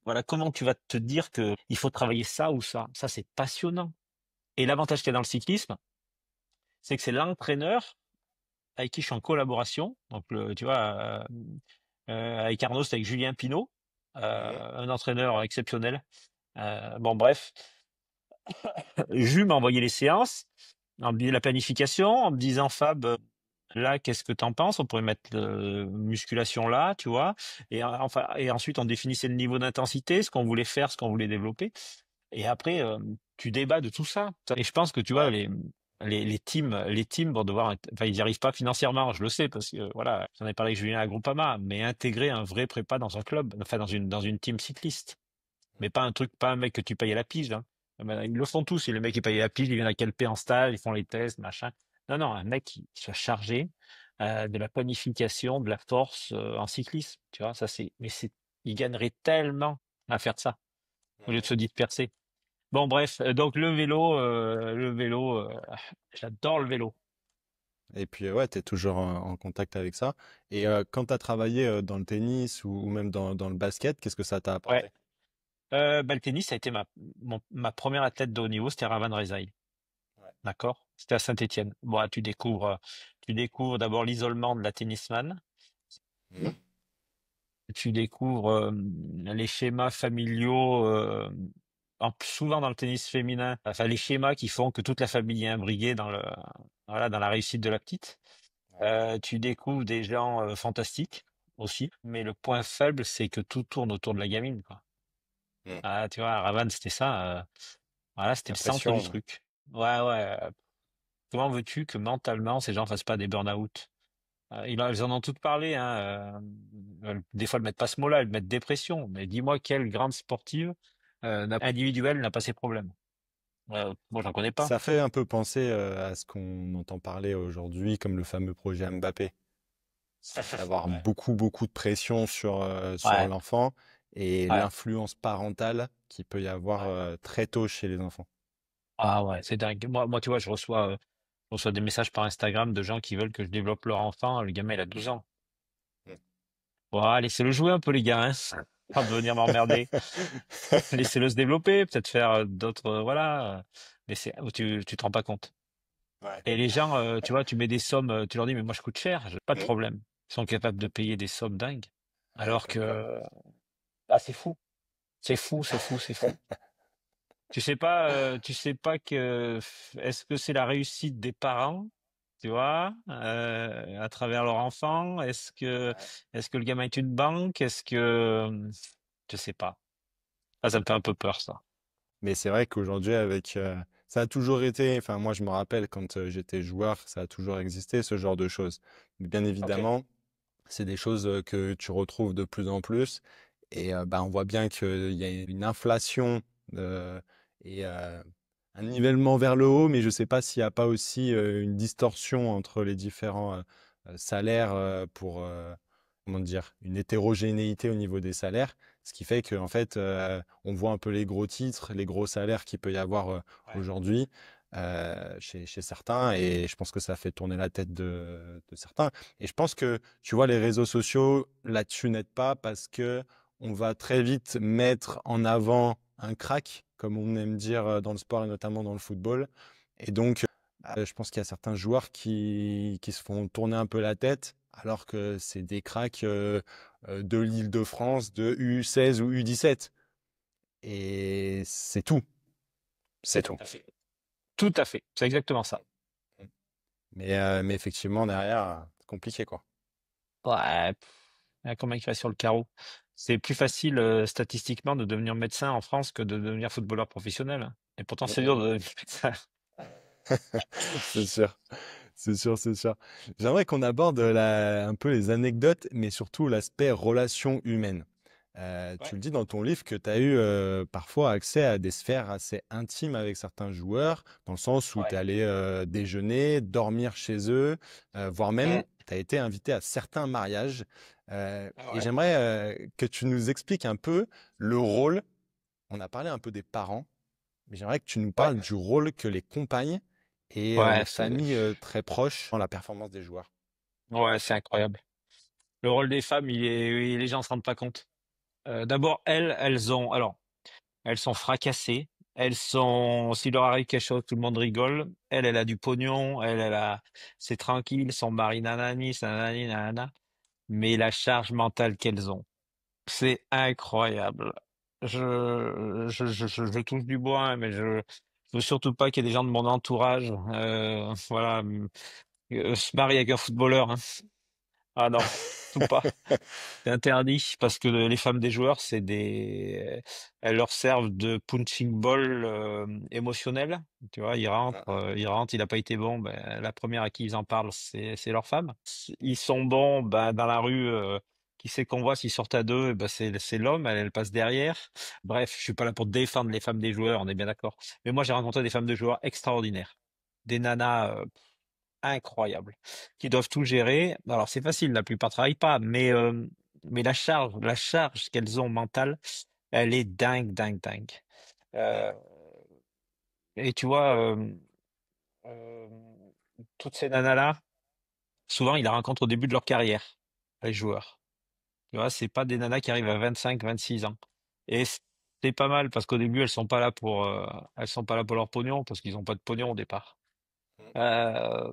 voilà, comment tu vas te dire que il faut travailler ça ou ça? Ça, c'est passionnant. Et l'avantage qu'il y a dans le cyclisme, c'est que c'est l'entraîneur avec qui je suis en collaboration. Donc, tu vois, avec Arnaud, c'est avec Julien Pinault, Mhm. un entraîneur exceptionnel. Bon, bref, Jules m'a envoyé les séances, la planification, en me disant Fab, là, qu'est-ce que t'en penses? On pourrait mettre musculation là, tu vois. Enfin, et ensuite, on définissait le niveau d'intensité, ce qu'on voulait faire, ce qu'on voulait développer. Et après, tu débats de tout ça. Et je pense que tu vois, Ouais. les teams vont devoir, enfin, ils n'y arrivent pas financièrement, je le sais, parce que voilà, j'en ai parlé avec Julien à Groupama, mais intégrer un vrai prépa dans un club, enfin, dans une team cycliste. Mais pas un truc, pas un mec que tu payes à la pige, hein. Ben, ils le font tous, et le mec qui paye à la pige, ils viennent à Calpe en stage, ils font les tests, machin. Non, non, un mec qui soit chargé de la planification, de la force en cyclisme, tu vois, ça c'est, il gagnerait tellement à faire ça, au lieu de Mhm. se disperser. Bon, bref, donc j'adore le vélo. Et puis, ouais, tu es toujours en contact avec ça. Et quand tu as travaillé dans le tennis ou même dans le basket, qu'est-ce que ça t'a Ouais. apporté? Bah, le tennis, ça a été ma première athlète de haut niveau, c'était Ravan Rezaï. Ouais. D'accord? C'était à Saint-Étienne. Bon, tu découvres d'abord l'isolement de la tennisman. Mhm. Tu découvres les schémas familiaux, souvent dans le tennis féminin, enfin les schémas qui font que toute la famille est imbriquée voilà, dans la réussite de la petite. Ouais. Tu découvres des gens fantastiques aussi, mais le point faible, c'est que tout tourne autour de la gamine, quoi. Mhm. Ah, tu vois, Ravan, c'était ça. Voilà, c'était La le centre du pression. truc. Ouais, ouais. Comment veux-tu que mentalement ces gens fassent pas des burn-out? Ils en ont toutes parlé, hein. Des fois, elles mettent pas ce mot-là, elles mettent dépression. Mais dis-moi quelle grande sportive individuelle n'a pas ces problèmes? Moi, j'en connais pas. Ça fait un peu penser à ce qu'on entend parler aujourd'hui, comme le fameux projet Mbappé. D'avoir Ouais, beaucoup, beaucoup de pression sur ouais, l'enfant et ouais, l'influence parentale qu'il peut y avoir ouais. très tôt chez les enfants. Ah ouais, c'est dingue. Moi, tu vois, je reçois des messages par Instagram de gens qui veulent que je développe leur enfant. Le gamin, il a 12 ans. Mm. Voilà, laissez-le jouer un peu, les gars, hein. Pas de venir m'emmerder. Laissez-le se développer, peut-être faire d'autres, voilà. Mais tu te rends pas compte. Ouais. Et les gens, tu vois, tu mets des sommes, tu leur dis, mais moi je coûte cher, j'ai pas de Mm. problème. Ils sont capables de payer des sommes dingues. Ouais, Alors comme quoi. que, ah, c'est fou. C'est fou, c'est fou, c'est fou. Tu sais pas que, est-ce que c'est la réussite des parents, tu vois, à travers leur enfant? Ouais. Est-ce que le gamin est une banque? Je sais pas. Ah, ça me fait un peu peur, ça. Mais c'est vrai qu'aujourd'hui, ça a toujours été, enfin moi je me rappelle quand j'étais joueur, ça a toujours existé ce genre de choses. Mais bien Ok. évidemment, c'est des choses que tu retrouves de plus en plus. Et bah, on voit bien qu'il y a une inflation euh, et un nivellement vers le haut, mais je ne sais pas s'il n'y a pas aussi une distorsion entre les différents salaires pour, comment dire, une hétérogénéité au niveau des salaires. Ce qui fait qu'en fait, on voit un peu les gros titres, les gros salaires qu'il peut y avoir Ouais. aujourd'hui chez certains. Et je pense que ça fait tourner la tête de certains. Et je pense que, tu vois, les réseaux sociaux, là-dessus n'aident pas parce que on va très vite mettre en avant un crack, comme on aime dire dans le sport et notamment dans le football. Et donc, je pense qu'il y a certains joueurs qui se font tourner un peu la tête, alors que c'est des cracks de l'Île-de-France, de U16 ou U17. Et c'est tout. C'est Tout tout. à fait. Tout à fait. C'est exactement ça. Mais effectivement, derrière, c'est compliqué, quoi. Ouais. Comment il fait sur le carreau? C'est plus facile statistiquement de devenir médecin en France que de devenir footballeur professionnel. Et pourtant, c'est dur de devenir médecin. C'est sûr. C'est sûr, c'est sûr. J'aimerais qu'on aborde un peu les anecdotes, mais surtout l'aspect relation humaine. Tu Ouais. le dis dans ton livre que tu as eu parfois accès à des sphères assez intimes avec certains joueurs, dans le sens où tu es Ouais. allé déjeuner, dormir chez eux, voire même Mm. tu as été invité à certains mariages. Ah Et ouais. j'aimerais que tu nous expliques un peu le rôle. On a parlé un peu des parents, mais j'aimerais que tu nous Ouais. parles du rôle que les compagnes et Ouais, les familles très proches dans la performance des joueurs. ouais, c'est incroyable. Le rôle des femmes, les gens se rendent pas compte. D'abord, alors, elles sont fracassées. S'il leur arrive quelque chose, tout le monde rigole. Elle a du pognon. C'est tranquille. Son mari, nanani, nanani, nanana. Mais la charge mentale qu'elles ont, c'est incroyable. Je touche du bois, hein, mais je veux surtout pas qu'il y ait des gens de mon entourage, voilà, se marient avec un footballeur, hein. Ah non, tout pas. C'est interdit parce que les femmes des joueurs, elles leur servent de punching ball émotionnel. Tu vois, il a pas été bon, ben, la première à qui ils en parlent, c'est leur femme. Ils sont bons, ben, dans la rue, qui c'est qu'on voit s'ils sortent à deux, ben, c'est l'homme, elle passe derrière. Bref, je suis pas là pour défendre les femmes des joueurs, on est bien d'accord. Mais moi, j'ai rencontré des femmes de joueurs extraordinaires, des nanas incroyables, qui doivent tout gérer. Alors c'est facile, la plupart travaillent pas, mais la charge qu'elles ont mentale, elle est dingue, dingue, dingue. Euh, Et tu vois, euh, toutes ces nanas-là, souvent, ils la rencontrent au début de leur carrière, les joueurs. Tu vois, c'est pas des nanas qui arrivent à 25, 26 ans. Et c'est pas mal parce qu'au début, elles sont pas là pour leur pognon parce qu'ils ont pas de pognon au départ. Mm. Euh,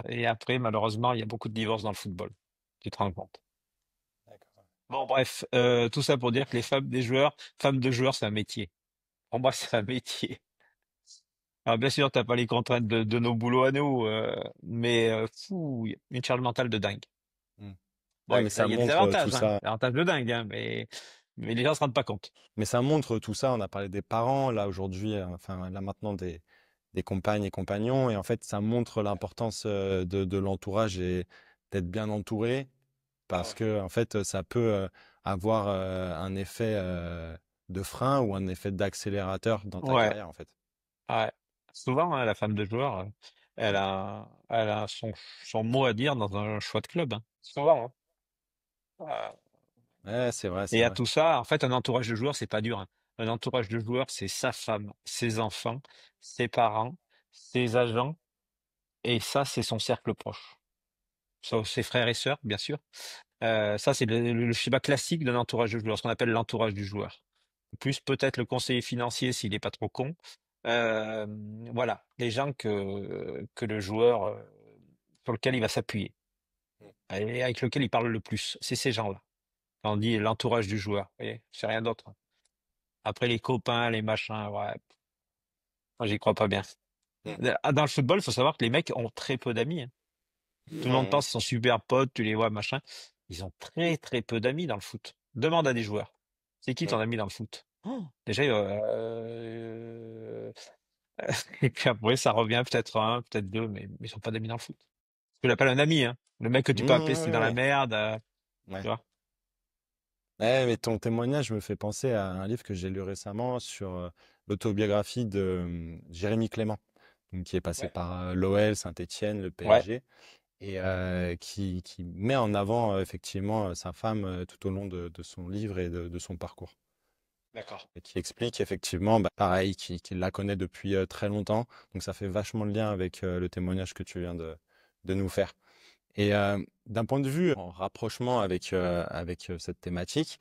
et après, malheureusement, il y a beaucoup de divorces dans le football. Tu te rends compte. D'accord. Bon, bref, tout ça pour dire que les femmes de joueurs, c'est un métier. Pour moi, c'est un métier. Alors, bien sûr, t'as pas les contraintes de nos boulots à nous, mais fou, il y a une charge mentale de dingue. Mm. Bon, Ouais, mais ça il y a des montre tout avantages, hein, ça. des avantages de dingue, hein, mais les gens se rendent pas compte. Mais ça montre tout ça. On a parlé des parents, là aujourd'hui, enfin là maintenant des compagnes et compagnons. Et en fait, ça montre l'importance de l'entourage et d'être bien entouré parce que en fait, ça peut avoir un effet de frein ou un effet d'accélérateur dans ta Ouais, carrière en fait. ouais. Souvent, hein, la femme de joueur, elle a son mot à dire dans un choix de club, hein. Souvent, hein. Ouais. Ouais, c'est vrai, c'est Et à vrai. tout ça, en fait, un entourage de joueurs, c'est pas dur, hein. Un entourage de joueurs, c'est sa femme, ses enfants, ses parents, ses agents, et ça, c'est son cercle proche. Ses frères et sœurs, bien sûr. Ça, c'est le schéma classique d'un entourage de joueurs, ce qu'on appelle l'entourage du joueur. Plus peut-être le conseiller financier s'il n'est pas trop con. Euh, voilà, les gens que le joueur sur lequel il va s'appuyer et avec lequel il parle le plus, c'est ces gens-là. Quand on dit l'entourage du joueur, vous voyez, c'est rien d'autre. Après les copains, les machins, ouais, moi j'y crois pas bien. Mm. Dans le football, il faut savoir que les mecs ont très peu d'amis, hein. Tout le monde Mm. pense qu'ils sont super potes, tu les vois, machin. Ils ont très très peu d'amis dans le foot. Demande à des joueurs. C'est qui ton Mm. ami dans le foot? Oh, déjà, et puis après, ça revient peut-être un, peut-être deux, mais ils sont pas d'amis dans le foot. Tu l'appelles un ami, hein. Le mec que tu peux appeler si t'es Ouais, dans la ouais, merde, ouais. tu vois. Ouais, mais ton témoignage me fait penser à un livre que j'ai lu récemment sur l'autobiographie de Jérémy Clément, donc, qui est passé Ouais. par l'OL, Saint-Étienne, le Ouais, PSG, et qui met en avant effectivement sa femme tout au long de son livre et de son parcours. d'accord. Et qui explique effectivement, bah, pareil, qu'il la connaît depuis très longtemps. Donc ça fait vachement de lien avec le témoignage que tu viens de nous faire. Et d'un point de vue en rapprochement avec cette thématique,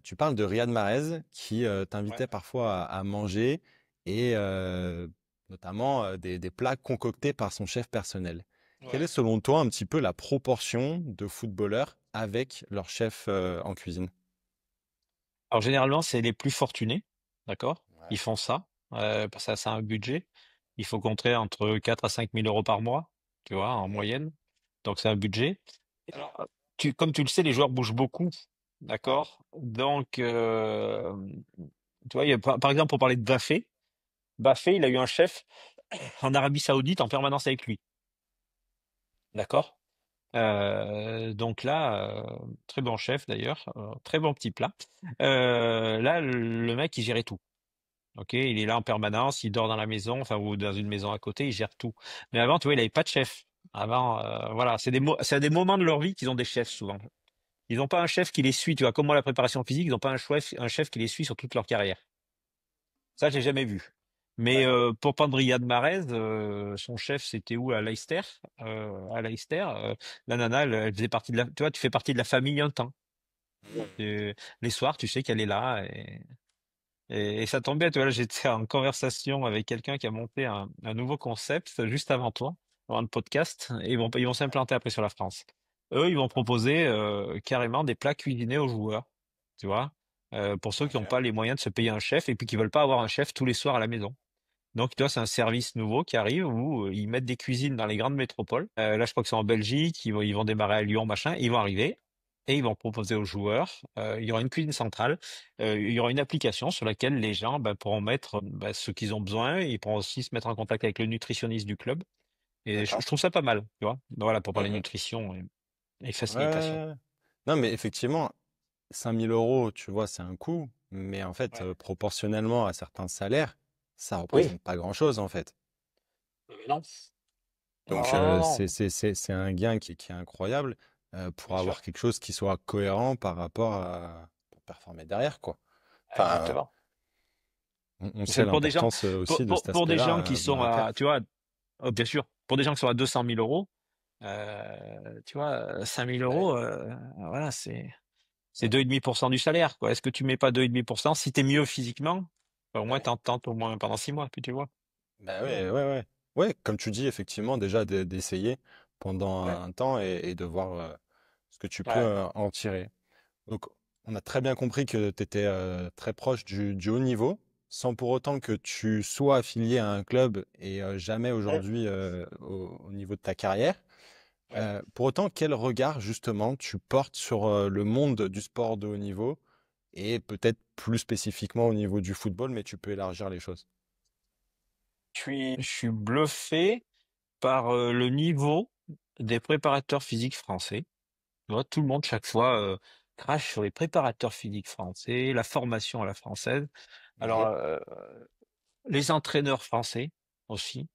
tu parles de Riyad Mahrez qui Ouais. t'invitait parfois à manger et notamment des plats concoctés par son chef personnel. Quelle est Ouais. selon toi un petit peu la proportion de footballeurs avec leur chef en cuisine? Alors généralement, c'est les plus fortunés, d'accord? Ils Ouais, font ça, parce que ça a un budget. Il faut compter entre 4 à 5 000 euros par mois, tu vois, en mhm, moyenne. Donc c'est un budget. Alors, comme tu le sais, les joueurs bougent beaucoup, ouais, d'accord? Donc, tu vois, par exemple, pour parler de Baffé, Baffé, il a eu un chef en Arabie Saoudite en permanence avec lui, d'accord? Donc là, très bon chef d'ailleurs, très bon petit plat. Là, le mec, il gérait tout. Ok, il est là en permanence, il dort dans la maison, enfin ou dans une maison à côté, il gère tout. Mais avant, tu vois, il avait pas de chef. Avant, voilà, c'est à des moments de leur vie qu'ils ont des chefs souvent. Ils n'ont pas un chef qui les suit, tu vois, comme moi la préparation physique, ils n'ont pas un chef qui les suit sur toute leur carrière. Ça, j'ai jamais vu. Mais d'accord. pour prendre Riyad Mahrez, son chef, c'était où? À Leicester. À Leicester, la nana, elle faisait partie de la, tu vois, tu fais partie de la famille un temps. Les soirs, tu sais qu'elle est là et ça tombe bien, tu vois, là, j'étais en conversation avec quelqu'un qui a monté un nouveau concept juste avant toi, avant le podcast, et ils vont s'implanter après sur la France. Eux, ils vont proposer carrément des plats cuisinés aux joueurs, tu vois, pour ceux qui n'ont Ok. pas les moyens de se payer un chef et puis qui veulent pas avoir un chef tous les soirs à la maison. Donc, tu vois, c'est un service nouveau qui arrive où ils mettent des cuisines dans les grandes métropoles. Là, je crois que c'est en Belgique, ils vont démarrer à Lyon, machin. Ils vont arriver et ils vont proposer aux joueurs. Il y aura une cuisine centrale. Il y aura une application sur laquelle les gens pourront mettre ce qu'ils ont besoin. Ils pourront aussi se mettre en contact avec le nutritionniste du club. Et D'accord. je trouve ça pas mal, tu vois. Voilà, pour parler Mhm. nutrition et Ouais, facilitation. ouais, ouais. Non, mais effectivement, 5 000 euros, tu vois, c'est un coût, mais en fait, Ouais. proportionnellement à certains salaires, ça Oui. représente pas grand-chose, en fait. Non. Non, Donc, non, non, c'est un gain qui est incroyable pour bien sûr. avoir quelque chose qui soit cohérent par rapport à pour performer derrière, quoi. Enfin, Exactement. On C'est sait pour des gens, l'importance aussi de cet pour des gens aspect-là qui dans sont la à, perf. tu vois, oh, bien sûr, pour des gens qui sont à 200 000 euros, tu vois, 5 000 Ouais. euros, voilà, c'est 2,5% du salaire, quoi. Est-ce que tu mets pas 2,5%? Si t'es mieux physiquement, bah, au moins Ouais. t'en tentes au moins pendant 6 mois, puis tu vois. Bah ouais, ouais, ouais. Ouais, comme tu dis, effectivement, déjà d'essayer pendant Ouais. un temps et de voir ce que tu peux Ouais. en tirer. Donc, on a très bien compris que tu étais très proche du haut niveau, sans pour autant que tu sois affilié à un club et jamais Ouais. aujourd'hui au niveau de ta carrière. Ouais. Pour autant, quel regard justement tu portes sur le monde du sport de haut niveau et peut-être plus spécifiquement au niveau du football, mais tu peux élargir les choses. Je suis bluffé par le niveau des préparateurs physiques français. Tu vois, tout le monde, chaque fois, crache sur les préparateurs physiques français, la formation à la française. Alors, Mhm. les entraîneurs français aussi.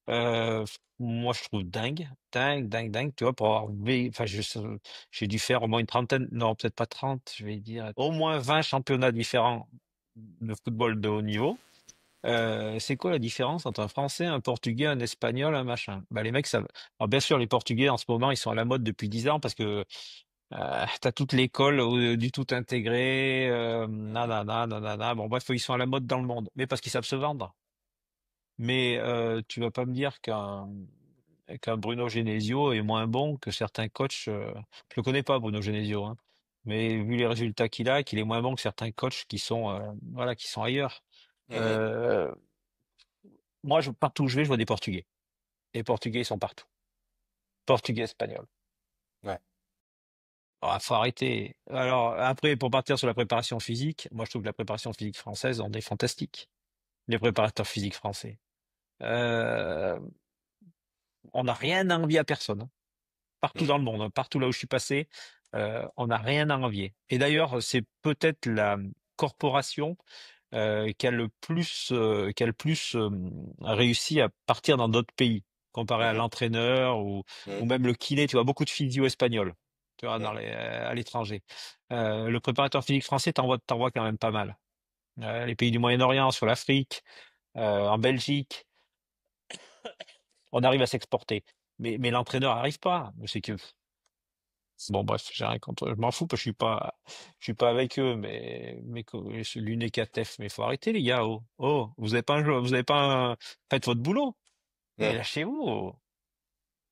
Euh, Moi, je trouve dingue, dingue, dingue, dingue. Tu vois, pour avoir, enfin, j'ai dû faire au moins une trentaine, non, peut-être pas 30, je vais dire, au moins 20 championnats différents de football de haut niveau. C'est quoi la différence entre un Français, un Portugais, un Espagnol, un machin? Bah, les mecs, ça. Alors, bien sûr, les Portugais, en ce moment, ils sont à la mode depuis 10 ans parce que t'as toute l'école du tout intégré, Mhm. nanana, nanana. Bon, bref, ils sont à la mode dans le monde, mais parce qu'ils savent se vendre. Mais tu vas pas me dire qu'un Bruno Genesio est moins bon que certains coachs. Je le connais pas, Bruno Genesio, hein, mais vu les résultats qu'il a, qu'il est moins bon que certains coachs qui sont, voilà, qui sont ailleurs. Mhm. Euh, Moi, partout où je vais, je vois des Portugais. Les Portugais, ils sont partout. Portugais, Espagnols. Ouais. Ah, faut arrêter. Alors, après, pour partir sur la préparation physique, moi, je trouve que la préparation physique française, on est fantastique. Les préparateurs physiques français. Euh, on n'a rien à envier à personne, hein. Partout Mhm. dans le monde, hein, partout là où je suis passé, on n'a rien à envier. Et d'ailleurs, c'est peut-être la corporation qui a le plus réussi à partir dans d'autres pays, comparé à Mhm. l'entraîneur ou même le kiné. Tu vois, beaucoup de physio espagnols, tu vois, Mhm. à l'étranger. Le préparateur physique français t'envoie quand même pas mal. Les pays du Moyen-Orient, sur l'Afrique, en Belgique, on arrive à s'exporter. Mais l'entraîneur arrive pas. C'est que bon, bref, j'ai rien contre eux. Je m'en fous parce que je suis pas avec eux, l'UNECATEF, mais faut arrêter, les gars. Oh, oh, vous avez pas faites votre boulot. Et Mhm. lâchez-vous. Oh.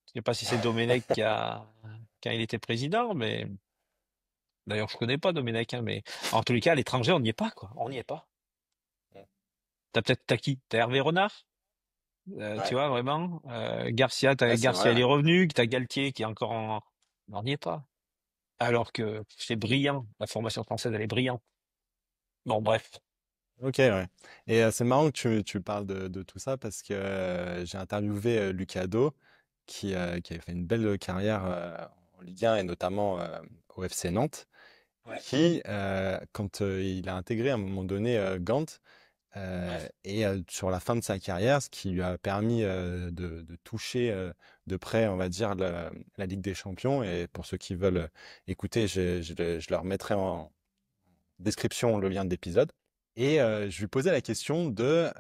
Je sais pas si c'est Domenech quand il était président, mais d'ailleurs, je connais pas Domenech, hein, mais en tous les cas, à l'étranger, on n'y est pas, quoi. On n'y est pas. T'as qui? T'as Hervé Renard? Tu Ouais. vois, vraiment. Garcia, Ouais, c'est vrai, il est ouais. revenu. T'as Galtier qui est encore en. On n'y est pas. Alors que c'est brillant. La formation française, elle est brillante. Bon, bref. Ok, ouais. Et c'est marrant que tu parles de tout ça parce que j'ai interviewé Lucas Do qui avait fait une belle carrière en Ligue 1 et notamment au FC Nantes, Ouais, qui, quand il a intégré à un moment donné Gand, ouais, et sur la fin de sa carrière, ce qui lui a permis de toucher de près, on va dire, la Ligue des Champions. Et pour ceux qui veulent écouter, je leur mettrai en description le lien de l'épisode. Et je lui posais la question de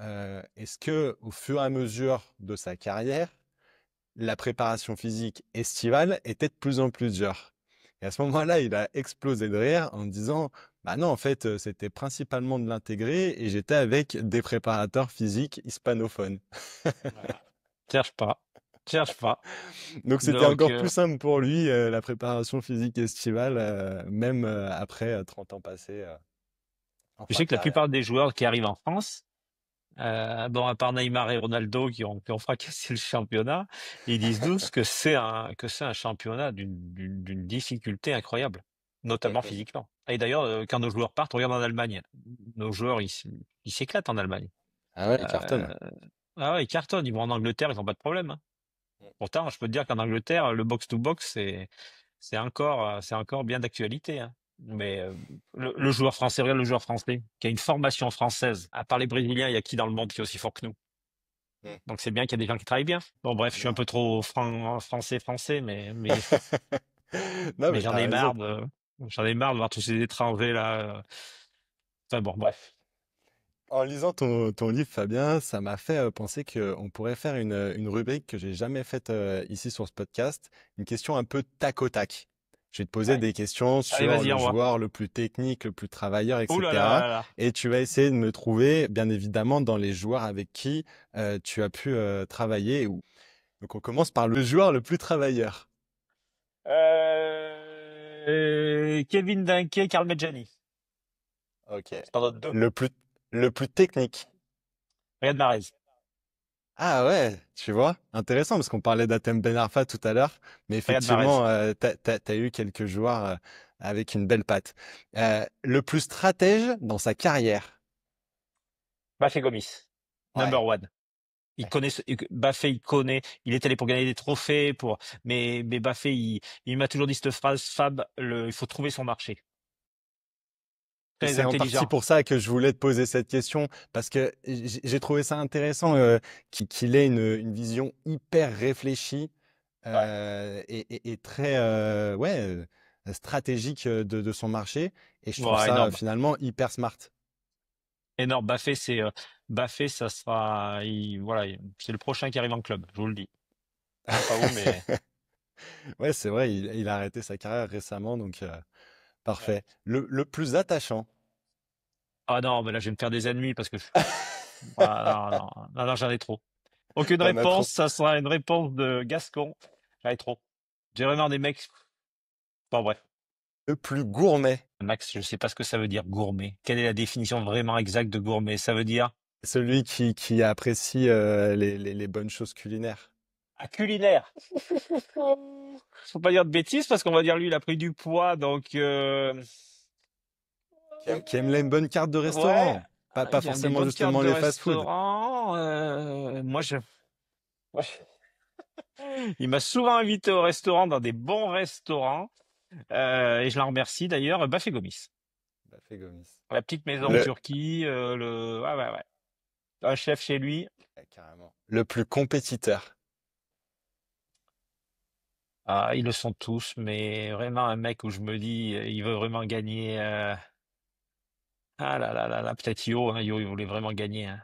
est-ce que au fur et à mesure de sa carrière, la préparation physique estivale était de plus en plus dure. Et à ce moment-là, il a explosé de rire en me disant, bah non, en fait, c'était principalement de l'intégré et j'étais avec des préparateurs physiques hispanophones. voilà. Cherche pas. Cherche pas. Donc c'était Donc, encore plus simple pour lui, la préparation physique estivale, même après 30 ans passés en je fin sais de que la carrière. plupart des joueurs qui arrivent en France, bon, à part Neymar et Ronaldo qui ont fracassé le championnat, ils disent tous que c'est un championnat d'une difficulté incroyable, notamment physiquement. Et d'ailleurs, quand nos joueurs partent, regarde en Allemagne. Nos joueurs, ils s'éclatent en Allemagne. Ah ouais, il cartonne. Euh, ah ouais, ils cartonnent. Ils vont en Angleterre, ils n'ont pas de problème, hein. Pourtant, je peux te dire qu'en Angleterre, le box-to-box, c'est encore bien d'actualité, hein. Mais le joueur français, regarde le joueur français qui a une formation française. À part les Brésiliens, il y a qui dans le monde qui est aussi fort que nous? Donc c'est bien qu'il y a des gens qui travaillent bien. Bon, bref, je suis un peu trop français, mais, Non, mais mais j'en t'as ai raison. marre de voir tous ces étrangers là. Enfin bon, bref. En lisant ton livre, Fabien, ça m'a fait penser qu'on pourrait faire une rubrique que j'ai jamais faite ici sur ce podcast, une question un peu tac au tac. Je vais te poser Ouais. des questions Allez, sur vas-y, le envoie. joueur le plus technique, le plus travailleur, Ouh là là etc. là là. Et tu vas essayer de me trouver, bien évidemment, dans les joueurs avec qui tu as pu travailler. Donc on commence par le joueur le plus travailleur. Kevin Dunquet, Karl Medjani. Ok. Je t'en donne deux. Le plus, le plus technique. Riyad Mahrez. Ah ouais, tu vois, intéressant parce qu'on parlait d'Atem Ben Arfa tout à l'heure, mais Riyad Mahrez. effectivement, t'as eu quelques joueurs avec une belle patte. Le plus stratège dans sa carrière. Bafé Gomis. Number Ouais. one. Il Ouais. connaît, Baffé, il connaît, il est allé pour gagner des trophées, mais Baffé, il m'a toujours dit cette phrase, Fab, il faut trouver son marché. Et Très c'est en partie intelligent. pour ça que je voulais te poser cette question, parce que j'ai trouvé ça intéressant qu'il ait une vision hyper réfléchie Ouais. et très ouais, stratégique de son marché. Et je trouve Ouais, ça énorme. finalement hyper smart. Énorme. Baffé, ça sera, voilà, c'est le prochain qui arrive en club, je vous le dis. Je sais pas où, mais. Ouais, c'est vrai, il a arrêté sa carrière récemment, donc Ouais. parfait. Le plus attachant. Ah non, mais là, je vais me faire des ennemis parce que, ah, non, non, non, non, j'en ai trop. Aucune T'en as réponse, trop. ça sera une réponse de Gascon. J'en ai trop. J'ai vraiment des mecs. Bon, bref. Le plus gourmet. Max, je sais pas ce que ça veut dire gourmet. Quelle est la définition vraiment exacte de gourmet? Ça veut dire Celui qui apprécie les bonnes choses culinaires. un culinaire. Faut pas dire de bêtises parce qu'on va dire lui il a pris du poids donc Qui aime les bonnes cartes de ouais, restaurant. Pas il y a des forcément bonnes cartes justement de les fast-food. restaurant. Ouais. Il m'a souvent invité au restaurant dans des bons restaurants et je l'en remercie d'ailleurs. Bafé Gomis, Bah, fait Gomis. la petite maison en Le, Turquie, ouais ouais ouais, un chef chez lui. ouais, carrément. Le plus compétiteur. Ah, ils le sont tous, mais vraiment un mec où je me dis, il veut vraiment gagner. Ah là là là là, peut-être Yo, hein, Yo, il voulait vraiment gagner. Hein.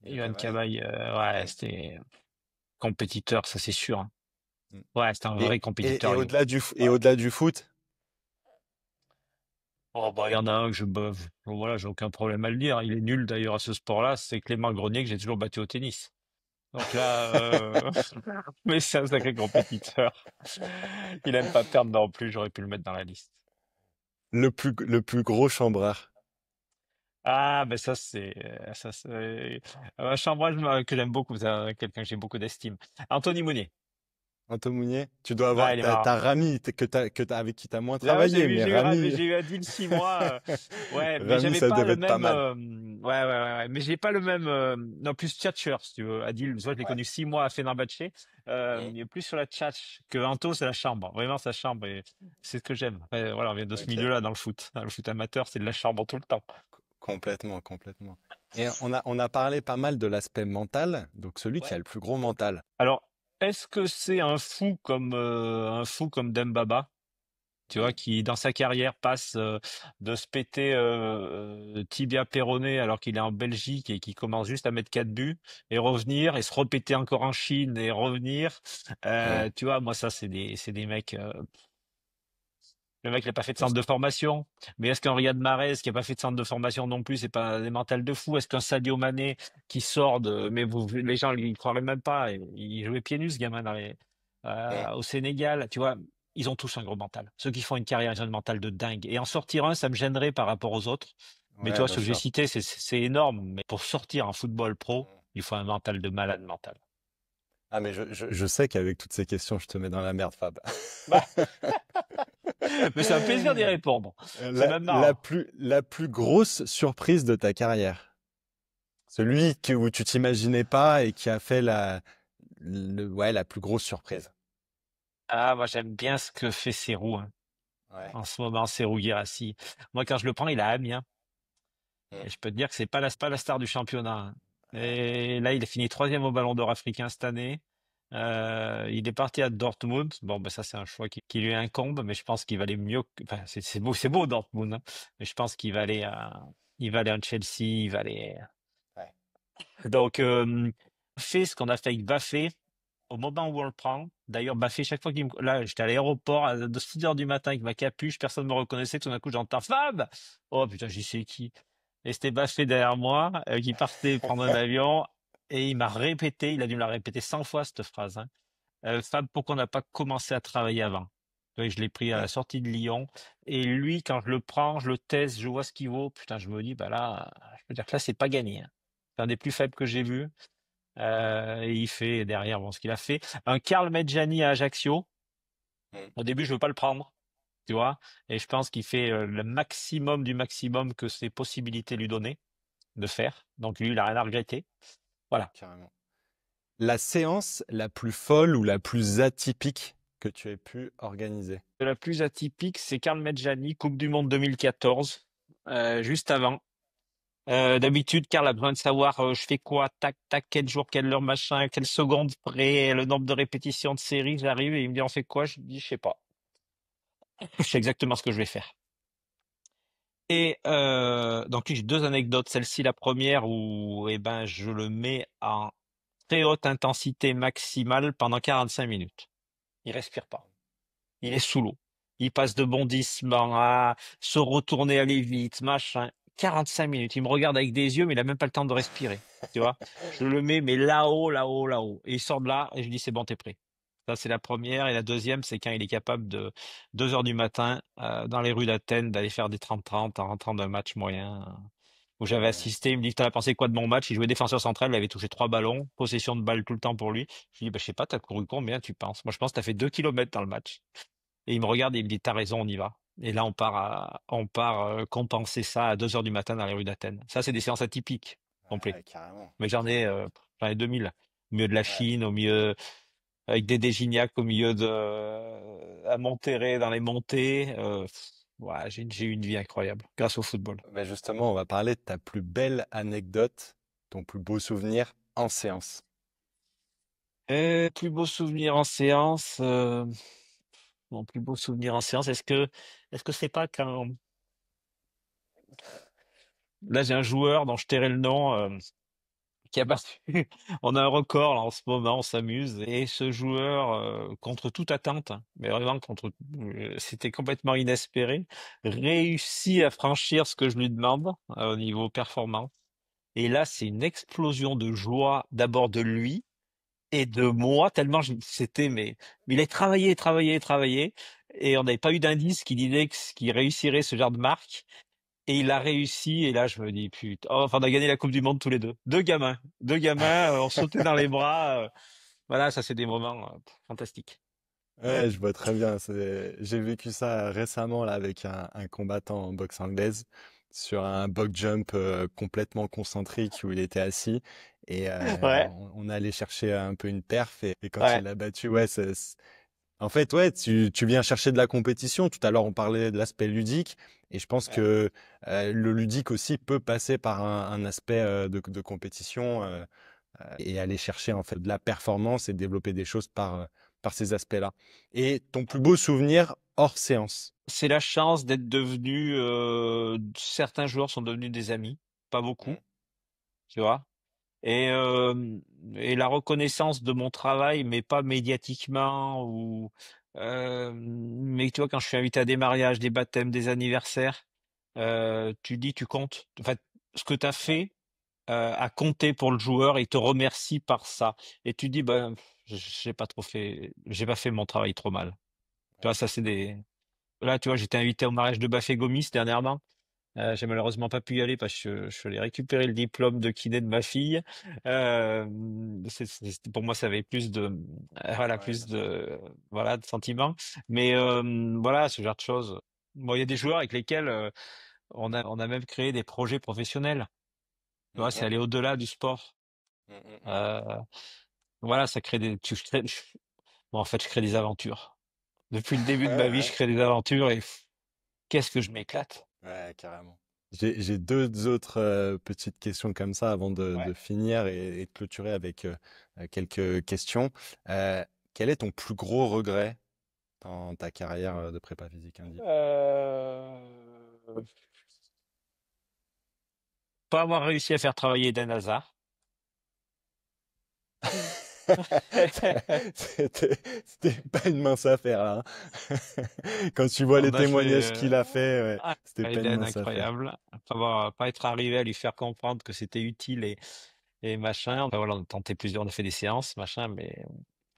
Yo Yohan Kamai. Cabaye, ouais, Ouais. c'était compétiteur, ça c'est sûr. Hein. Mm. Ouais, c'était un vrai Et compétiteur, Yo. au-delà du foot, Oh bah il y en a un que bon, voilà, j'ai aucun problème à le dire. Il est nul d'ailleurs à ce sport-là, c'est Clément Grenier que j'ai toujours battu au tennis. Donc là, mais c'est un sacré compétiteur. Il aime pas perdre non plus, j'aurais pu le mettre dans la liste. le plus gros chambreur. Ah, ben ça c'est un chambrage que j'aime beaucoup, c'est quelqu'un que j'ai beaucoup d'estime. Anthony Mounier. Anto Mounier, tu dois avoir, Ouais, il est marrant. t'as Rami avec qui t'as moins Ah ouais, travaillé, mais Rami, j'ai eu Adil 6 mois. Ouais, mais Rami, j'avais ça pas devait le être pas même. mal. Ouais, ouais, ouais, ouais, mais j'ai pas le même. Non, plus tchatcheur, si tu veux. Adil, tu vois, je l'ai Ouais. connu 6 mois à Fenerbahçe. Mm. Il est plus sur la tchatch que Anto, c'est la chambre. Vraiment, sa chambre. Et c'est ce que j'aime. Après, voilà, on vient de ce Ok. milieu-là dans le foot. Dans le foot amateur, c'est de la chambre tout le temps. Complètement, complètement. Et on a parlé pas mal de l'aspect mental, donc celui qui a Ouais. le plus gros mental. Alors, est-ce que c'est un fou comme Dembaba? Tu vois, Mm. qui dans sa carrière passe de se péter tibia péroné alors qu'il est en Belgique et qui commence juste à mettre 4 buts et revenir et se repéter encore en Chine et revenir. Ouais. Tu vois, moi ça c'est des mecs. Le mec il a pas fait de centre de formation, mais est-ce qu'un Riyad Mahrez qui a pas fait de centre de formation non plus, c'est pas des mentales de fou? Est-ce qu'un Sadio Mané qui sort mais les gens ils croiraient même pas, il jouait pieds nus ce gamin Mm. au Sénégal, tu vois, ils ont tous un gros mental. Ceux qui font une carrière, ils ont un mental de dingue. Et en sortir un, ça me gênerait par rapport aux autres. Mais tu Ouais, vois, bien ceux que j'ai sûr. cités, c'est énorme. Mais pour sortir en football pro, Mm. il faut un mental de malade mental. Ah, mais je sais qu'avec toutes ces questions, je te mets dans la merde, Fab. Bah, mais c'est un plaisir d'y répondre. C'est même La marrant. plus grosse surprise de ta carrière. Celui où tu t'imaginais pas et qui a fait ouais, la plus grosse surprise. Ah, moi, j'aime bien ce que fait Serhou, hein. Ouais. En ce moment, Serhou Guirassy. Moi, quand je le prends, il a Amiens. Mm. Et je peux te dire que c'est pas la star du championnat. Hein. Ouais. Et là, il a fini troisième au Ballon d'Or africain cette année. Il est parti à Dortmund. Bon, ben ça, c'est un choix qui lui incombe, mais je pense qu'il va aller mieux. Enfin, c'est beau Dortmund, hein. Mais je pense qu'il va aller à Chelsea. Il va aller. Donc, fait ce qu'on a fait avec Baffé, au moment où on le prend. D'ailleurs, Baffé, chaque fois là, j'étais à l'aéroport de 6 heures du matin avec ma capuche, personne ne me reconnaissait. Tout d'un coup, j'entends Fab! Oh putain, j'y sais qui. Et c'était Baffé derrière moi, qui partait prendre un avion. Et il m'a répété, il a dû me la répéter 100 fois, cette phrase, hein. Fab, pourquoi on n'a pas commencé à travailler avant? Oui, je l'ai pris à la Ouais, sortie de Lyon. Et lui, quand je le prends, je le teste, je vois ce qu'il vaut. Putain, je me dis, bah là, je peux dire que là, c'est pas gagné, hein. C'est un des plus faibles que j'ai vu. Et il fait derrière, bon, ce qu'il a fait. Un Karl Medjani à Ajaccio. mm, Au début, je veux pas le prendre, tu vois. Et je pense qu'il fait le maximum du maximum que ses possibilités lui donnaient de faire. Donc lui, il a rien à regretter. Voilà. carrément. La séance la plus folle ou la plus atypique que tu aies pu organiser? La plus atypique, c'est Karl Medjani, Coupe du Monde 2014, juste avant. D'habitude, Karl a besoin de savoir je fais quoi, tac, tac, quel jour, quelle heure, machin, quelle seconde près, le nombre de répétitions de série. J'arrive et il me dit on fait quoi? Je dis je sais pas. Je sais exactement ce que je vais faire. Et donc j'ai deux anecdotes. Celle-ci, la première où eh ben je le mets en très haute intensité maximale pendant 45 minutes. Il respire pas. Il est sous l'eau. Il passe de bondissement à se retourner, aller vite, machin. 45 minutes. Il me regarde avec des yeux, mais il a même pas le temps de respirer. Tu vois? Je le mets, mais là-haut, là-haut, là-haut. Et il sort de là, et je lui dis, c'est bon, t'es prêt. Ça, c'est la première. Et la deuxième, c'est quand il est capable de 2 heures du matin, dans les rues d'Athènes, d'aller faire des 30-30 en rentrant d'un match moyen, où j'avais Ouais, assisté. Il me dit, t'as pensé quoi de mon match? Il jouait défenseur central, il avait touché 3 ballons, possession de balle tout le temps pour lui. Je lui dis, bah, je sais pas, t'as couru combien, tu penses? Moi, je pense que t'as fait 2 kilomètres dans le match. Et il me regarde et il me dit, t'as raison, on y va. Et là, on part compenser ça à 2 heures du matin dans les rues d'Athènes. Ça, c'est des séances atypiques, complet. ouais, carrément, Mais carrément. j'en ai 2000. Au milieu de la Ouais, Chine, au milieu, avec des Gignac, au milieu de, à Monterrey, dans les montées. Ouais, j'ai eu une vie incroyable, grâce au football. ben justement, on va parler de ta plus belle anecdote, ton plus beau souvenir en séance. Plus beau souvenir en séance, mon plus beau souvenir en séance, est-ce que c'est pas quand, là, j'ai un joueur dont je tairai le nom, qui a battu. On a un record là, en ce moment, on s'amuse. Et ce joueur, contre toute attente, hein, mais vraiment c'était complètement inespéré, réussit à franchir ce que je lui demande au niveau performance. Et là, c'est une explosion de joie d'abord de lui et de moi, tellement mais il a travaillé, travaillé, travaillé, et on n'avait pas eu d'indice qui disait qu'il réussirait ce genre de marque. Et il a réussi, et là je me dis, putain, oh, enfin on a gagné la Coupe du Monde tous les deux. Deux gamins, on sautait dans les bras. Voilà, ça c'est des moments fantastiques. Ouais, je vois très bien. J'ai vécu ça récemment là avec un combattant en boxe anglaise sur un box jump complètement concentrique où il était assis et Ouais, on allait chercher un peu une perf et quand il ouais, l'a battu, ouais, en fait, ouais, tu viens chercher de la compétition. Tout à l'heure, on parlait de l'aspect ludique et je pense ouais, que le ludique aussi peut passer par un aspect de compétition. Et aller chercher en fait de la performance et développer des choses par ces aspects-là. Et ton plus beau souvenir hors séance? c'est la chance d'être devenu. Certains joueurs sont devenus des amis, pas beaucoup, Mm, tu vois. Et, euh, et la reconnaissance de mon travail, mais pas médiatiquement ou. Mais tu vois, quand je suis invité à des mariages, des baptêmes, des anniversaires, tu dis, tu comptes. En fait, ce que tu as ouais, fait a compté pour le joueur et il te remercie par ça. Et tu dis, ben, j'ai pas fait mon travail trop mal. Tu vois, ça c'est des. Là, tu vois, j'étais invité au mariage de Bafé Gomis dernièrement. J'ai malheureusement pas pu y aller parce que je suis allé récupérer le diplôme de kiné de ma fille. Euh, pour moi, ça avait plus de, voilà, ouais, plus bien sûr. de, voilà, de sentiments. Mais voilà, ce genre de choses. Bon, il y a des joueurs avec lesquels on a même créé des projets professionnels. Tu vois, c'est Mhm, aller au-delà du sport. mm, mm, mm. Euh, voilà, ça crée des. Bon, en fait, je crée des aventures. Depuis le début de ma vie, je Ouais, crée des aventures et qu'est-ce que je m'éclate. ouais, carrément. J'ai deux autres petites questions comme ça avant de Ouais. finir et de clôturer avec quelques questions. Euh, Quel est ton plus gros regret dans ta carrière de prépa physique Indy? Euh, Pas avoir réussi à faire travailler Eden Hazard. C'était pas une mince affaire là, hein. Quand tu vois les On a fait témoignages qu'il a fait, ouais, c'était pas une Eden mince affaire. incroyable. Après avoir pas être arrivé à lui faire comprendre que c'était utile et machin. Enfin, voilà, on a tenté plusieurs, on a fait des séances, machin, mais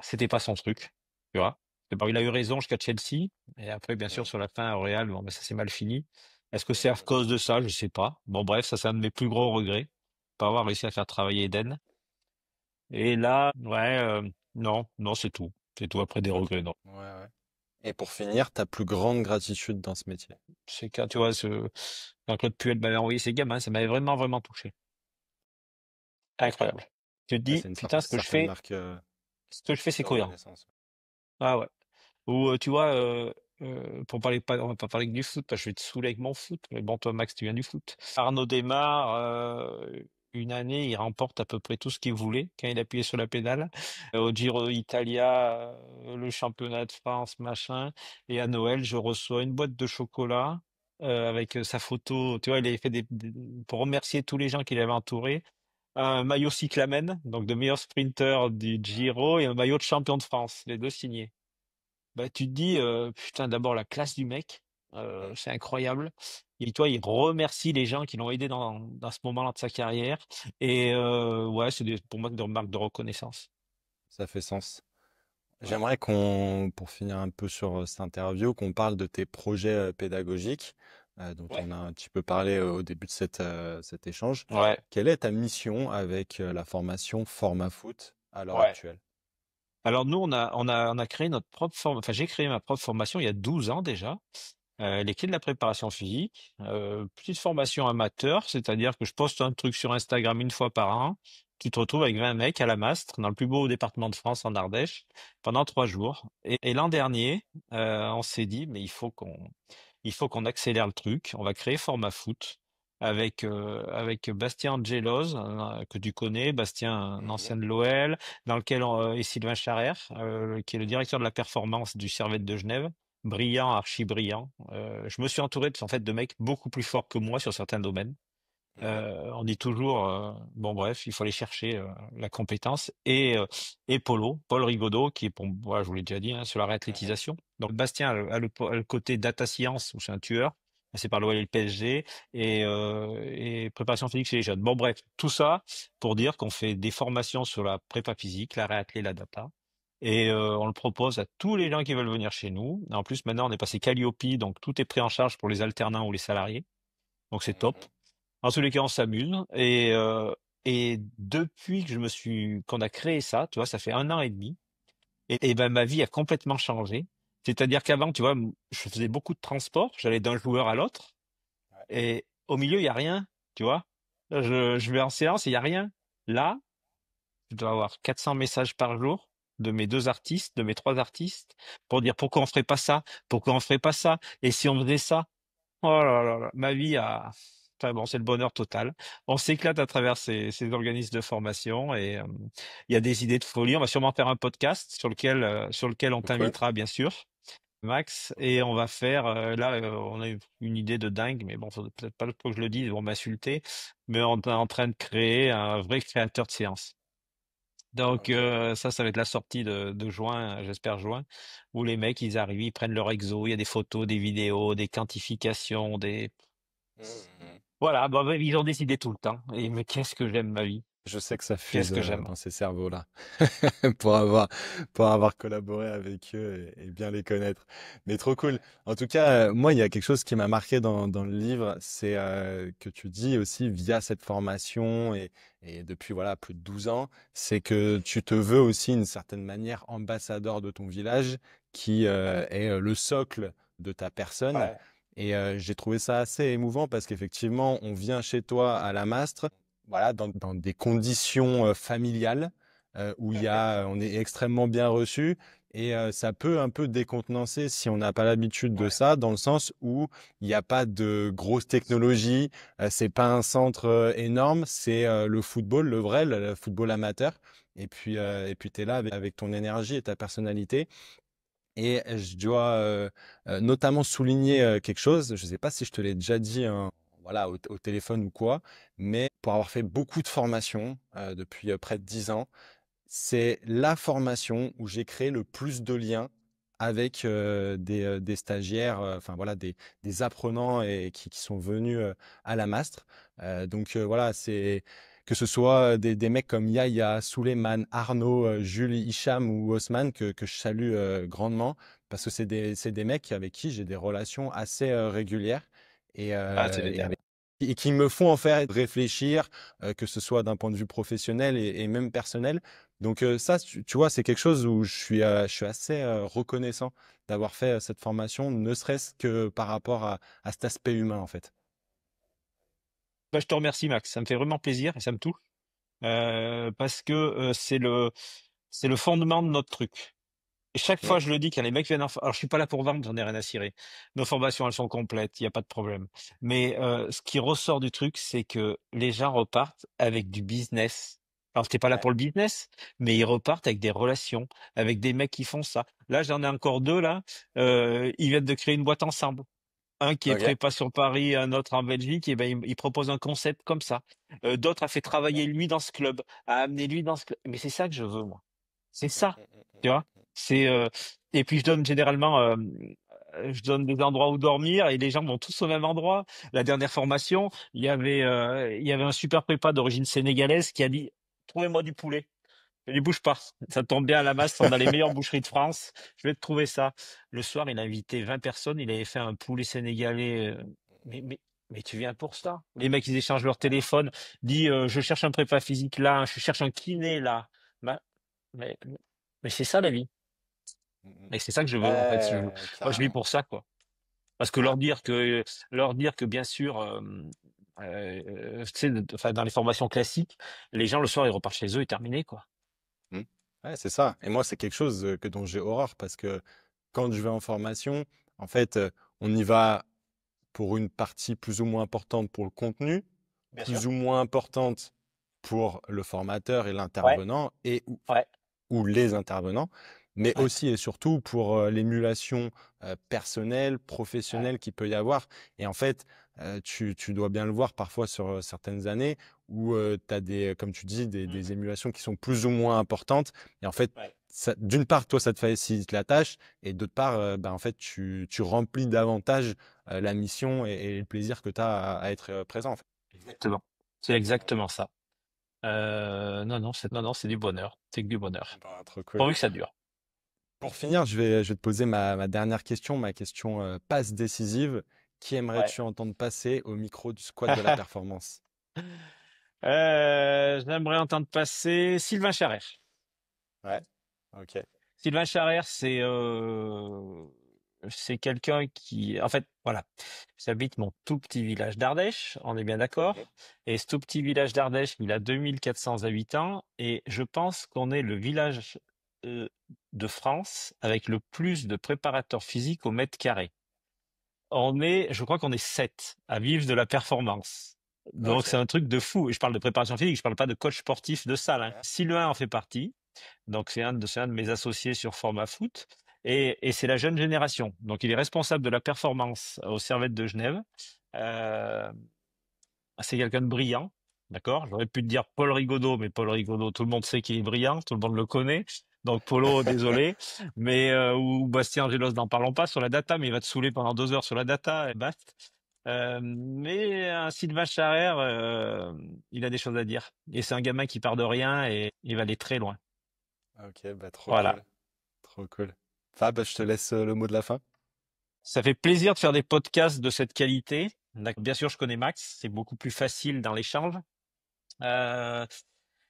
c'était pas son truc, tu vois. Bon, il a eu raison jusqu'à Chelsea. Et après, bien sûr, Mm. sur la fin, au Real, bon, mais ça s'est mal fini. Est-ce que c'est à Mm. cause de ça? Je sais pas. Bon, bref, ça, c'est un de mes plus gros regrets. Pas avoir réussi à faire travailler Eden. Et là, ouais, non, non, c'est tout. C'est tout après des regrets, non. Ouais, ouais. Et pour finir, ta plus grande gratitude dans ce métier? C'est quand, tu vois, quand Claude Puel m'avait envoyé ses gamins, ça m'avait vraiment, vraiment touché. Incroyable. Tu te Ouais, dis, c'est une putain, certaine marque ce que je fais, c'est de cohérent. reconnaissance. Ah ouais. Ou tu vois, pour parler pas, on va pas parler que du foot, parce que je vais te saouler avec mon foot. Mais bon, toi, Max, tu viens du foot. Arnaud démarre, une année, il remporte à peu près tout ce qu'il voulait quand il appuyait sur la pédale. Au Giro Italia, le championnat de France, machin. Et à Noël, je reçois une boîte de chocolat avec sa photo. Tu vois, il avait fait pour remercier tous les gens qui l'avaient entouré. Un maillot cyclamen, donc de meilleur sprinter du Giro, et un maillot de champion de France, les deux signés. Bah, tu te dis, putain, d'abord la classe du mec, Mm. c'est incroyable. Et toi, il remercie les gens qui l'ont aidé dans ce moment-là de sa carrière. Et ouais, pour moi des remarques de reconnaissance. Ça fait sens. Ouais, J'aimerais pour finir un peu sur cette interview, qu'on parle de tes projets pédagogiques, dont ouais, on a un petit peu parlé au début de cet échange. ouais, Quelle est ta mission avec la formation Format Foot à l'heure ouais. actuelle? Alors nous, on a créé notre propre enfin, j'ai créé ma propre formation il y a 12 ans déjà. Les clés de la préparation physique, petite formation amateur, c'est-à-dire que je poste un truc sur Instagram une fois par an. Tu te retrouves avec 20 mecs à la Mastre, dans le plus beau département de France, en Ardèche, pendant 3 jours. Et l'an dernier, on s'est dit, mais il faut qu'on accélère le truc. On va créer Format Foot avec Bastien Angelos, que tu connais, Bastien, un Mhm. ancien de l'OL, dans lequel et Sylvain Charrère, qui est le directeur de la performance du Servette de Genève. Brillant, archi brillant. Je me suis entouré en fait de mecs beaucoup plus forts que moi sur certains domaines. Mhm. On dit toujours, bon bref, il faut aller chercher la compétence. Et Paul Rigaudot, qui est pour moi, je vous l'ai déjà dit, hein, sur la Mhm. réathlétisation. Donc Bastien a le côté data science, où c'est un tueur, c'est par l'OL et le PSG, et préparation physique chez les jeunes. Bon bref, tout ça pour dire qu'on fait des formations sur la prépa physique, la réathlé, la data. Et on le propose à tous les gens qui veulent venir chez nous. En plus, maintenant, on est passé Calliope, donc tout est pris en charge pour les alternants ou les salariés. Donc c'est top. Mhm. En tous les cas, on s'amuse. Et depuis que qu'on a créé ça, tu vois, ça fait 1 an et demi. Et ben ma vie a complètement changé. C'est-à-dire qu'avant, tu vois, je faisais beaucoup de transport. J'allais d'un joueur à l'autre. Ouais. Et au milieu, il y a rien. Tu vois. Là, je vais en séance, il y a rien. Là, je dois avoir 400 messages par jour de mes deux artistes, de mes trois artistes, pour dire pourquoi on ferait pas ça, pourquoi on ferait pas ça, et si on faisait ça. Oh là là là, ma vie a. Enfin bon, c'est le bonheur total. On s'éclate à travers ces organismes de formation et il y a des idées de folie. On va sûrement faire un podcast sur lequel on Trop cool. t'invitera bien sûr, Max, Trop et cool. on va faire là on a eu une idée de dingue, mais bon, faudrait peut-être pas que je le dise, ils vont m'insulter, mais on est en train de créer un vrai créateur de séance. Donc Ok. ça va être la sortie de juin, j'espère juin, où les mecs ils arrivent, ils prennent leur exo, il y a des photos, des vidéos, des quantifications, des Mhm. voilà, bah, ils ont décidé tout le temps. Et mais qu'est-ce que j'aime ma vie, Je sais que ça qu'est-ce fuse que j'aime. dans ces cerveaux-là pour avoir collaboré avec eux et bien les connaître. Mais trop cool. En tout cas, moi, il y a quelque chose qui m'a marqué dans le livre, c'est que tu dis aussi via cette formation et depuis voilà plus de 12 ans, c'est que tu te veux aussi d'une certaine manière ambassadeur de ton village qui est le socle de ta personne. Ouais, Et j'ai trouvé ça assez émouvant parce qu'effectivement, on vient chez toi à la Mastre voilà, dans des conditions familiales où on est extrêmement bien reçu et ça peut un peu décontenancer si on n'a pas l'habitude de ouais, ça, dans le sens où il n'y a pas de grosse technologie, c'est pas un centre énorme, c'est le football, le vrai, le football amateur. ouais. Et puis tu es là avec ton énergie et ta personnalité. Et je dois notamment souligner quelque chose, je ne sais pas si je te l'ai déjà dit hein, voilà, au téléphone ou quoi, mais pour avoir fait beaucoup de formations depuis près de 10 ans, c'est la formation où j'ai créé le plus de liens avec des stagiaires, enfin voilà, des apprenants et qui sont venus à la Mastre. Donc voilà, c'est que ce soit des mecs comme Yaya, Souleymane, Arnaud, Jules, Hicham ou Haussmann que je salue grandement parce que c'est des mecs avec qui j'ai des relations assez régulières et, Ah, c'est euh, et génial. avec et qui me font en fait réfléchir, que ce soit d'un point de vue professionnel et même personnel. Donc ça, tu vois, c'est quelque chose où je suis assez reconnaissant d'avoir fait cette formation, ne serait-ce que par rapport à cet aspect humain, en fait. Bah, je te remercie, Max. Ça me fait vraiment plaisir et ça me touche parce que c'est le fondement de notre truc. Et chaque Mm, fois, je le dis, quand les mecs viennent alors je suis pas là pour vendre, j'en ai rien à cirer. Nos formations, elles sont complètes, il y a pas de problème. Mais ce qui ressort du truc, c'est que les gens repartent avec du business. Alors, t'es pas là ouais. pour le business, mais ils repartent avec des relations, avec des mecs qui font ça. Là, j'en ai encore deux là. Ils viennent de créer une boîte ensemble. Un qui est Ok. prépa sur Paris, un autre en Belgique, et ben il propose un concept comme ça. D'autres a fait travailler lui dans ce club, a amené lui dans ce club. Mais c'est ça que je veux, moi. C'est Mm, ça, mm, mm, tu vois. C'est et puis je donne généralement, je donne des endroits où dormir et les gens vont tous au même endroit. La dernière formation, il y avait un super prépa d'origine sénégalaise qui a dit, trouvez-moi du poulet. Je lui bouge pas. Ça tombe bien à la masse. On a les meilleures boucheries de France. Je vais te trouver ça. Le soir, il a invité 20 personnes. Il avait fait un poulet sénégalais. Mais, mais, mais tu viens pour ça. Les mecs, ils échangent leur téléphone. Dit, je cherche un prépa physique là. Je cherche un kiné là. Ma- Mais, mais c'est ça la vie. mm, mm. Et c'est ça que je veux, en fait. Ouais, Moi, je vis carrément. pour ça, quoi. Parce que Ah, leur dire que bien sûr, tu sais, enfin, dans les formations classiques, les gens, le soir, ils repartent chez eux et terminé, quoi. mm. Ouais, c'est ça. Et moi, c'est quelque chose dont j'ai horreur parce que quand je vais en formation, en fait, on y va pour une partie plus ou moins importante pour le contenu, Bien sûr. plus ou moins importante pour le formateur et Ouais, l'intervenant et ouais, ou les intervenants, mais ouais, aussi et surtout pour l'émulation personnelle, ouais. professionnelle qu'il peut y avoir. Et en fait, tu dois bien le voir parfois sur certaines années où tu as des, comme tu dis, des Mmh. émulations qui sont plus ou moins importantes. Et en fait, Ouais, d'une part, toi, ça te facilite la tâche, et d'autre part, ben, en fait, tu remplis davantage la mission et le plaisir que tu as à être présent, en fait. exactement. C'est exactement ça. Non, non, c'est du bonheur. C'est que du bonheur. Bah, trop cool. Pourvu que ça dure. Pour finir, je vais te poser ma dernière question, ma question passe décisive. Qui Ouais. aimerais-tu entendre passer au micro du squat de la performance? J'aimerais entendre passer Sylvain Charrère. Ouais, ok. Sylvain Charrère, c'est quelqu'un qui, en fait, voilà, j'habite mon tout petit village d'Ardèche, on est bien d'accord. Mhm. Et ce tout petit village d'Ardèche, il a 2400 habitants, et je pense qu'on est le village euh, de France avec le plus de préparateurs physiques au mètre carré. Je crois qu'on est 7 à vivre de la performance. Donc c'est Ok. un truc de fou. Et je parle de préparation physique, je parle pas de coach sportif de salle, hein. Ouais. Sylvain en fait partie. Donc c'est un de mes associés sur Format Foot. Et c'est la jeune génération. Donc il est responsable de la performance au Servette de Genève. Euh, c'est quelqu'un de brillant. D'accord? J'aurais pu te dire Paul Rigaudot, mais Paul Rigaudot, tout le monde sait qu'il est brillant, tout le monde le connaît. Donc Polo, désolé. Mais ou Bastien Angelos, n'en parlons pas sur la data, mais il va te saouler pendant 2 heures sur la data et basta. Mais un Sylvain Charrère, il a des choses à dire. Et c'est un gamin qui part de rien et il va aller très loin. Ok, bah trop Voilà. cool. Trop cool. Fab, je te laisse le mot de la fin. Ça fait plaisir de faire des podcasts de cette qualité. Bien sûr, je connais Max, c'est beaucoup plus facile dans l'échange. Euh,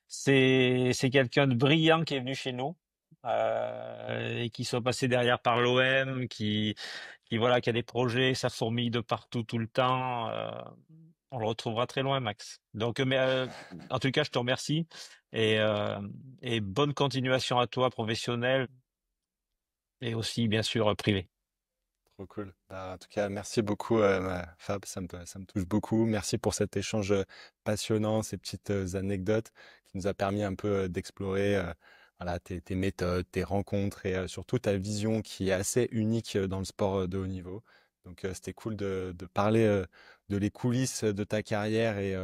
c'est quelqu'un de brillant qui est venu chez nous et qui soit passé derrière par l'OM, qui voilà, qui a des projets, ça fourmille de partout tout le temps. On le retrouvera très loin, Max. Donc, mais en tout cas, je te remercie et, euh, et bonne continuation à toi, professionnelle et aussi bien sûr privée. Trop cool. Bah, en tout cas, merci beaucoup, Fab. Ça me touche beaucoup. Merci pour cet échange passionnant, ces petites anecdotes qui nous a permis un peu d'explorer voilà, tes méthodes, tes rencontres et surtout ta vision qui est assez unique dans le sport de haut niveau. Donc, c'était cool de parler de les coulisses de ta carrière et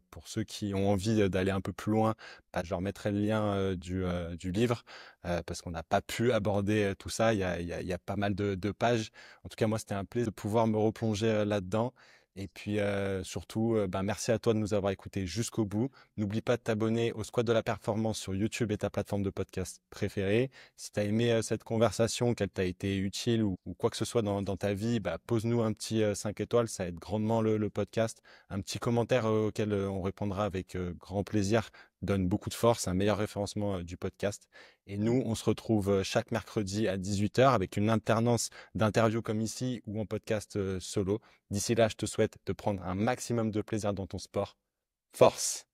pour ceux qui ont envie d'aller un peu plus loin, bah, je leur mettrai le lien du livre parce qu'on n'a pas pu aborder tout ça. Il y a pas mal de pages. En tout cas, moi, c'était un plaisir de pouvoir me replonger là-dedans. Et puis surtout, ben, merci à toi de nous avoir écoutés jusqu'au bout. N'oublie pas de t'abonner au Squad de la Performance sur YouTube et ta plateforme de podcast préférée. Si tu as aimé cette conversation, qu'elle t'a été utile ou quoi que ce soit dans ta vie, bah, pose-nous un petit 5 étoiles, ça aide grandement le podcast. Un petit commentaire auquel on répondra avec grand plaisir donne beaucoup de force, un meilleur référencement du podcast. Et nous, on se retrouve chaque mercredi à 18h avec une alternance d'interviews comme ici ou en podcast solo. D'ici là, je te souhaite de prendre un maximum de plaisir dans ton sport. Force!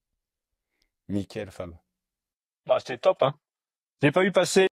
Nickel, Fab. Bah, c'était top, hein. J'ai pas vu passer